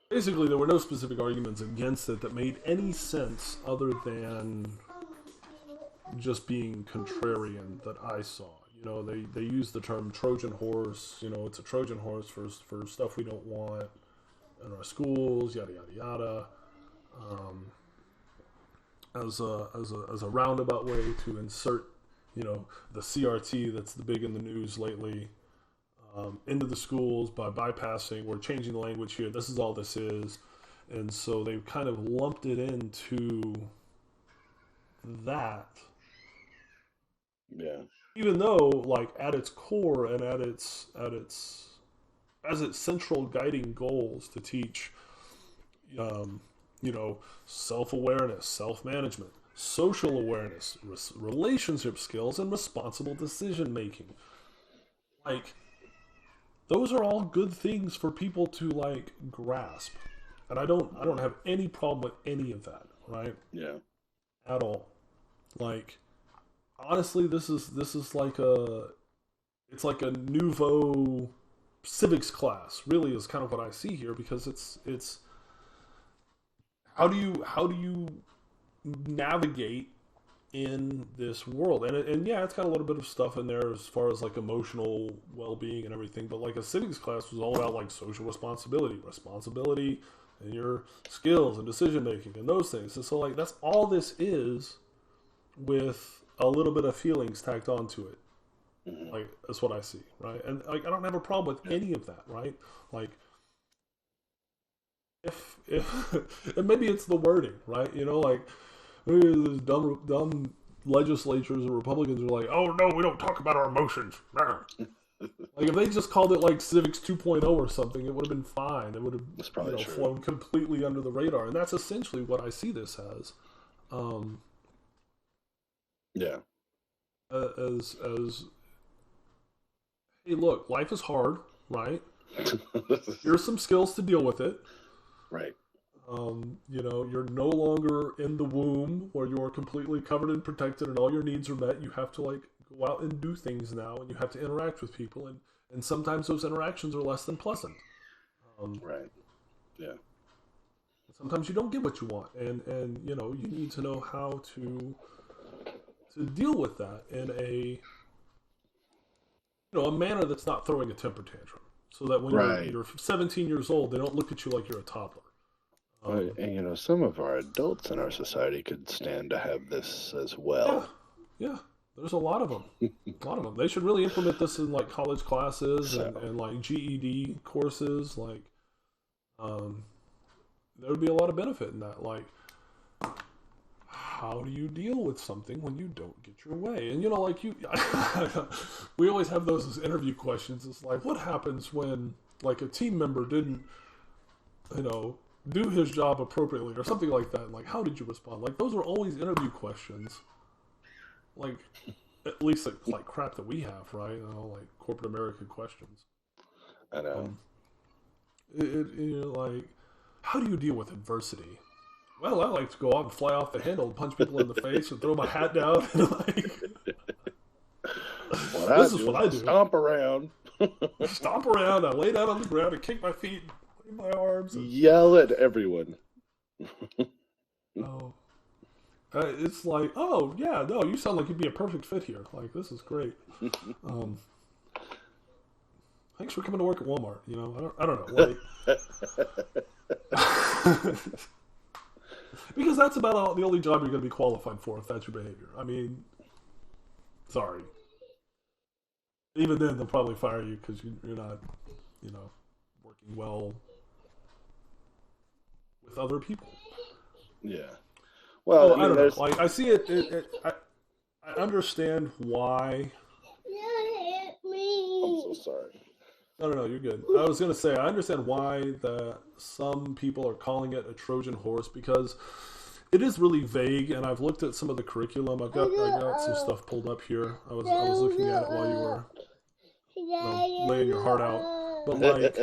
basically there were no specific arguments against it that made any sense other than just being contrarian that I saw. They use the term Trojan horse. It's a Trojan horse for stuff we don't want in our schools, yada yada yada. As a roundabout way to insert, the CRT that's the big in the news lately, into the schools by bypassing. We're changing the language here. This is all this is, and so they've kind of lumped it into that. Yeah. Even though, like, at its core and as its central guiding goals to teach, self-awareness, self-management, social awareness, relationship skills, and responsible decision making. Like, those are all good things for people to like grasp, and I don't have any problem with any of that, right? Yeah. At all. Like, honestly, this is like it's like a nouveau civics class. Really, is kind of what I see here, because it's how do you navigate in this world, and yeah, it's got a little bit of stuff in there as far as like emotional well-being and everything, but like a civics class was all about like social responsibility and your skills and decision making and those things, and so like that's all this is, with a little bit of feelings tacked onto it. Like, that's what I see, right? And like, I don't have a problem with any of that, right? Like, if and maybe it's the wording, right? Like, maybe these dumb legislatures or Republicans are like, oh no, we don't talk about our emotions. Like, if they just called it like Civics 2.0 or something, it would have been fine. It would have flown completely under the radar, and that's essentially what I see this as. Yeah. As hey, look, life is hard, right? Here's some skills to deal with it. Right. You're no longer in the womb where you're completely covered and protected and all your needs are met. You have to like go out and do things now, and you have to interact with people, and sometimes those interactions are less than pleasant. Right. Yeah. Sometimes you don't get what you want, and you need to know how to deal with that in a manner that's not throwing a temper tantrum, so that when you're 17 years old, they don't look at you like you're a toddler. And some of our adults in our society could stand to have this as well. Yeah. There's a lot of them. They should really implement this in like college classes and like GED courses. Like, there would be a lot of benefit in that. Like, how do you deal with something when you don't get your way? And like we always have those as interview questions. It's like, what happens when like a team member didn't, do his job appropriately or something like that? Like, how did you respond? Like, those are always interview questions. Like, at least like crap that we have, right? Like corporate American questions. I know. Like, how do you deal with adversity? Well, I like to go out and fly off the handle and punch people in the face and throw my hat down. And like, this is what I do. Stomp around. Stomp around. I lay down on the ground and kick my feet, and wave my arms. And, Yell at everyone. oh, it's like, oh yeah, no, you sound like you'd be a perfect fit here. Like this is great. Thanks for coming to work at Walmart. You know, I don't know, like, because that's about the only job you're going to be qualified for if that's your behavior. I mean, sorry. Even then, they'll probably fire you because you're not, you know, working well with other people. Yeah. Well, I don't know. Like I see it. I understand why. Hit me. I'm so sorry. No, you're good. I was going to say, I understand why some people are calling it a Trojan horse because it is really vague, and I've looked at some of the curriculum. I got some stuff pulled up here. I was looking at it while you were laying your heart out. But like,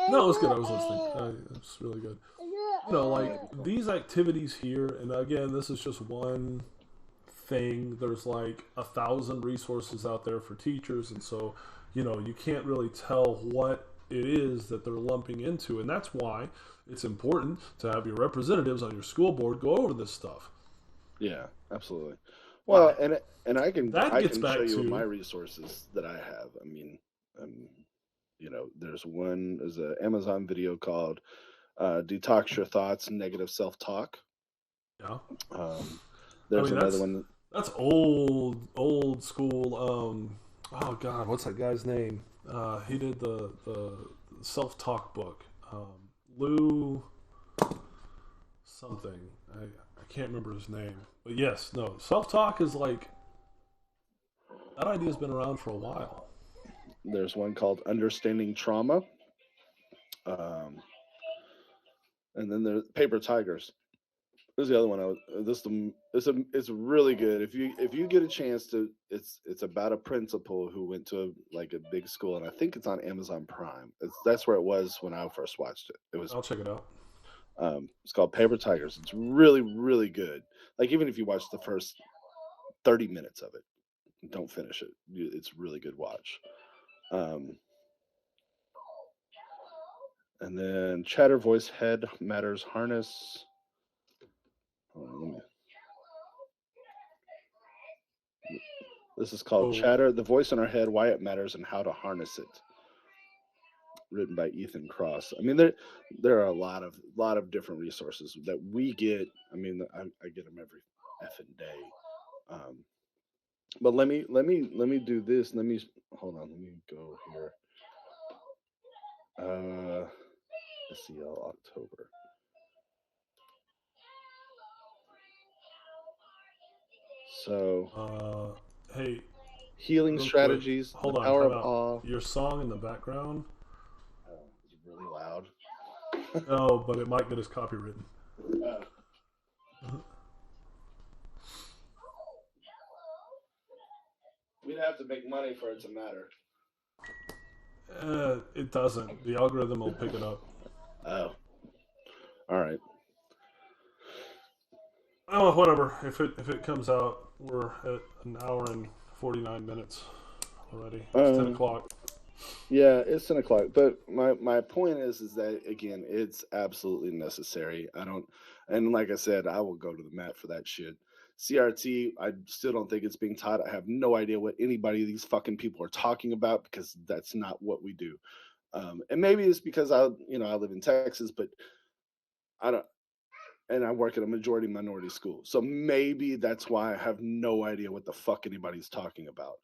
no, it was good. I was listening. It was really good. You know, like these activities here, and again, this is just one thing. There's like 1,000 resources out there for teachers, and so you know you can't really tell what it is that they're lumping into, and that's why it's important to have your representatives on your school board go over this stuff. Yeah, absolutely. Well, and I can show you to my resources that I have. I mean, you know, there's an Amazon video called "Detox Your Thoughts: Negative Self-Talk." Yeah. There's another one. That's old school. Oh God, what's that guy's name? He did the self-talk book. Lou something. I can't remember his name. But yes, no. Self-talk is like that idea's been around for a while. There's one called Understanding Trauma. And then there's Paper Tigers. This is the other one. It's really good. If you get a chance to, it's about a principal who went to a big school, and I think it's on Amazon Prime. That's where it was when I first watched it. I'll check it out. It's called Paper Tigers. It's really, really good. Like even if you watch the first 30 minutes of it, don't finish it. It's really good watch. And then Chatter Voice Head Matters Harness. This is called Chatter, the voice in our head, why it matters, and how to harness it. Written by Ethan Cross. I mean, there are a lot of different resources that we get. I mean, I get them every effing day. But let me do this. Hold on. Let me go here. Let's see, October. So, hey, healing strategies. Quick, hold on. Power of awe. Your song in the background. Oh, it's really loud. No, but it might get us copywritten. We'd have to make money for it to matter. It doesn't. The algorithm will pick it up. Oh. All right. Oh, whatever. If it comes out, we're at an hour and 49 minutes already. It's 10 o'clock. Yeah, it's 10 o'clock. But my point is that, again, it's absolutely necessary. And like I said, I will go to the mat for that shit. CRT, I still don't think it's being taught. I have no idea what anybody of these fucking people are talking about because that's not what we do. And maybe it's because I live in Texas, but I don't. And I work at a majority minority school. So maybe that's why I have no idea what the fuck anybody's talking about.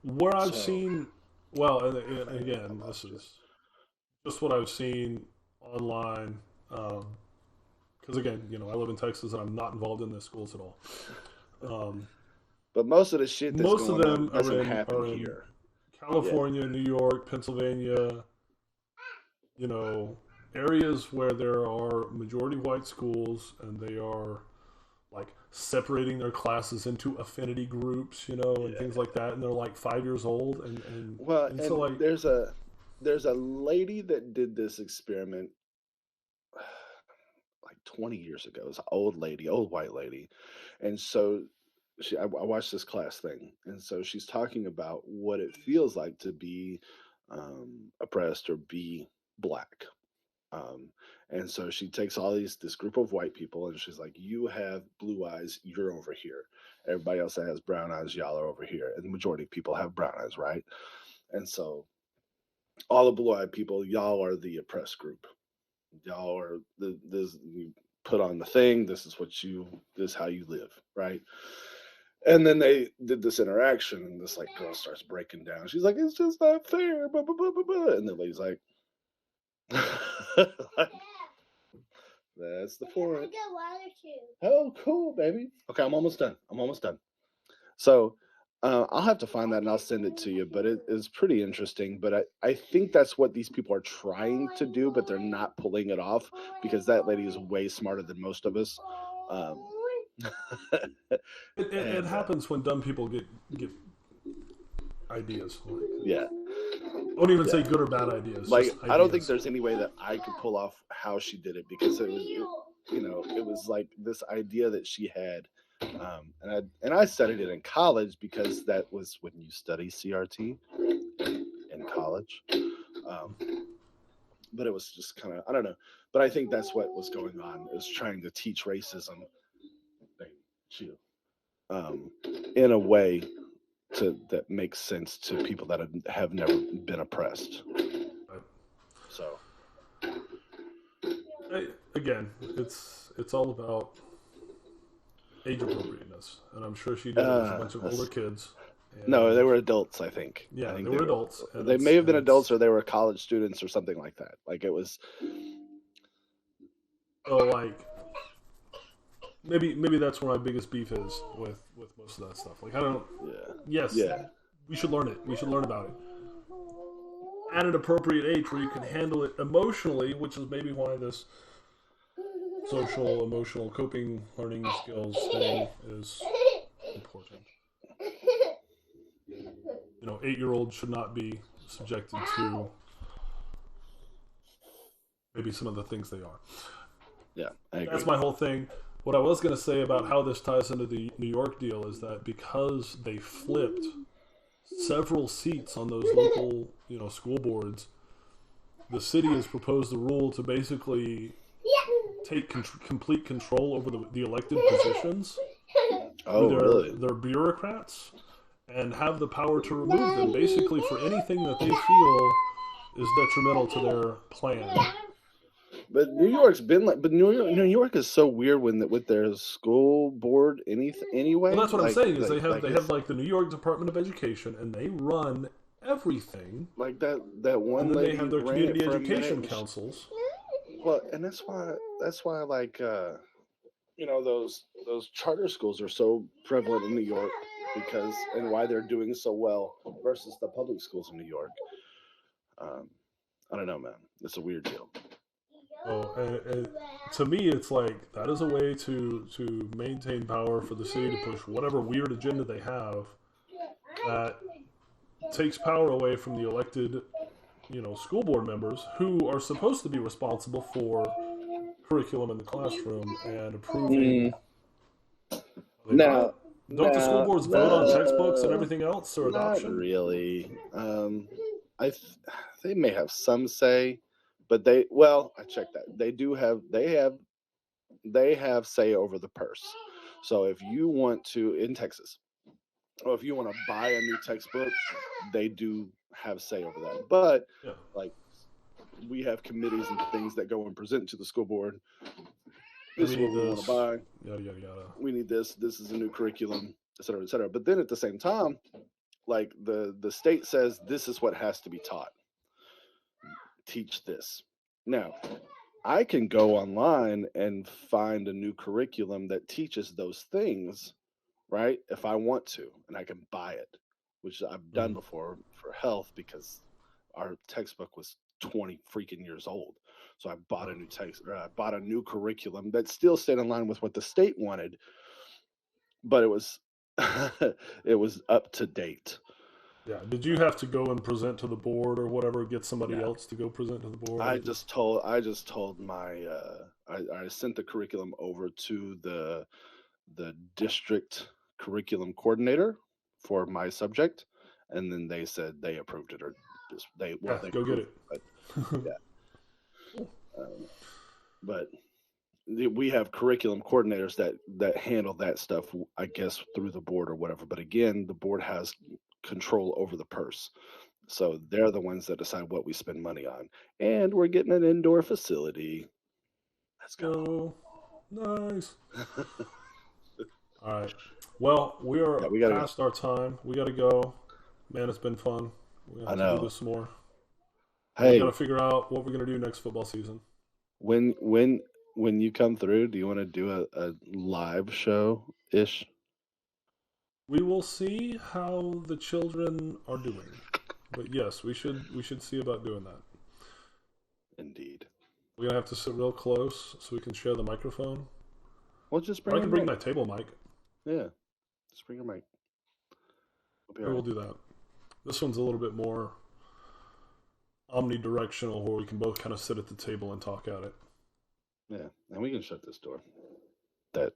Where I've seen, well, and again, this is just what I've seen online. Because again, I live in Texas and I'm not involved in the schools at all. But most of the shit that's most of them doesn't happen here. California, New York, Pennsylvania, areas where there are majority white schools and they are like separating their classes into affinity groups, and things like that, and they're like 5 years old and so like there's a lady that did this experiment like 20 years ago. It's an old white lady, and so I watched this class thing, and so she's talking about what it feels like to be oppressed or be black. Um, and so she takes this group of white people, and she's like, "You have blue eyes, you're over here. Everybody else that has brown eyes, y'all are over here, and the majority of people have brown eyes, right? And so all the blue-eyed people, y'all are the oppressed group. Y'all are this. You put on the thing. This is how you live, right?" And then they did this interaction, and this like girl starts breaking down. She's like, "It's just not fair." Blah, blah, blah, blah, blah. And the lady's like, like, "That's the point." get water too. Oh, cool, baby. Okay, I'm almost done. So I'll have to find that and I'll send it to you. But it is pretty interesting. But I think that's what these people are trying to do, but they're not pulling it off because that lady is way smarter than most of us. It happens when dumb people get ideas. Like, Yeah. I won't even say good or bad ideas. Like, just I don't think ideas. there's any way that I could pull off how she did it because it was like this idea that she had. And I studied it in college because that was when you study CRT in college. But it was just kind of, I don't know. But I think that's what was going on, is trying to teach racism in a way that makes sense to people that have never been oppressed. So again, it's all about age appropriateness, and I'm sure she did it with a bunch of older kids. No, they were adults, I think. Yeah, I think they were adults. They may have been adults, or they were college students, or something like that. Like it was. Oh, like maybe that's where my biggest beef is with most of that stuff. Like I don't. Yeah. Yes. Yeah. We should learn it. We should learn about it at an appropriate age where you can handle it emotionally, which is maybe why this social emotional coping learning skills thing is important. 8-year-olds should not be subjected to maybe some of the things they are. Yeah, I agree. That's my whole thing. What I was going to say about how this ties into the New York deal is that because they flipped several seats on those local, school boards, the city has proposed a rule to basically take complete control over the elected positions. Oh, really? They're bureaucrats and have the power to remove them basically for anything that they feel is detrimental to their plan. But New York's been like, but New York is so weird with their school board anyway. Well, that's what I'm saying is they have like the New York Department of Education, and they run everything. Like that one. And then lady they have their ran community it for a education minute. councils. Well, and that's why like those charter schools are so prevalent in New York and why they're doing so well versus the public schools in New York. I don't know, man. It's a weird deal. Oh, and to me, it's like that is a way to maintain power for the city to push whatever weird agenda they have that takes power away from the elected, school board members who are supposed to be responsible for curriculum in the classroom and approving. Now, don't the school boards vote on textbooks and everything else or adoption? Not really. They may have some say, but I checked that. They have say over the purse. So if you want to, in Texas, or if you want to buy a new textbook, they do have say over that. But like we have committees and things that go and present to the school board. This is what we want to buy. Yada yada yada. We need this. This is a new curriculum, et cetera, et cetera. But then at the same time, like the state says this is what has to be taught. Teach this. Now, I can go online and find a new curriculum that teaches those things, right? If I want to, and I can buy it, which I've done before for health because our textbook was 20 freaking years old. So I bought a new I bought a new curriculum that still stayed in line with what the state wanted, but it was it was up to date. Yeah. Did you have to go and present to the board or whatever? Get somebody else to go present to the board? I just told my I sent the curriculum over to the district curriculum coordinator for my subject, and then they said they approved it, or they Go get it. But, yeah. But we have curriculum coordinators that handle that stuff, I guess, through the board or whatever. But again, the board has control over the purse. So they're the ones that decide what we spend money on. And we're getting an indoor facility. Let's go. Nice. All right. Well, we are past our time. We got to go. Man, it's been fun. We have to do this more. Hey, we got to figure out what we're going to do next football season. When you come through, do you want to do a live show-ish? We will see how the children are doing. But yes, we should see about doing that. Indeed. We're going to have to sit real close so we can share the microphone. Well, just I can bring my table mic. Yeah. Just bring your mic. We'll do that. This one's a little bit more omnidirectional, where we can both kind of sit at the table and talk at it. Yeah, and we can shut this door that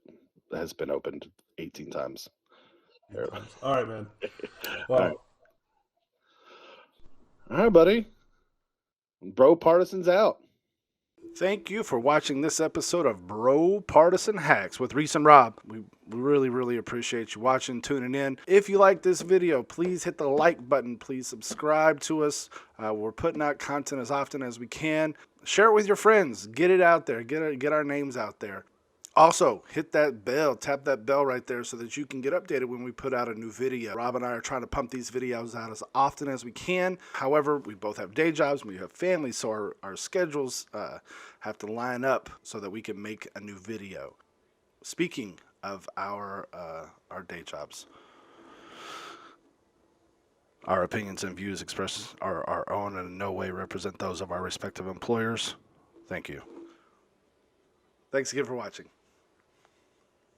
has been opened 18 times. All right, man. Well, all right, buddy. BroPartisan's out. Thank you for watching this episode of BroPartisan Hacks with Reese and Rob. We really, really appreciate you watching, tuning in. If you like this video, please hit the like button. Please subscribe to us. We're putting out content as often as we can. Share it with your friends. Get it out there. Get our names out there. Also, hit that bell, tap that bell right there so that you can get updated when we put out a new video. Rob and I are trying to pump these videos out as often as we can. However, we both have day jobs, we have families, so our schedules have to line up so that we can make a new video. Speaking of our day jobs, our opinions and views expressed are our own and in no way represent those of our respective employers. Thank you. Thanks again for watching.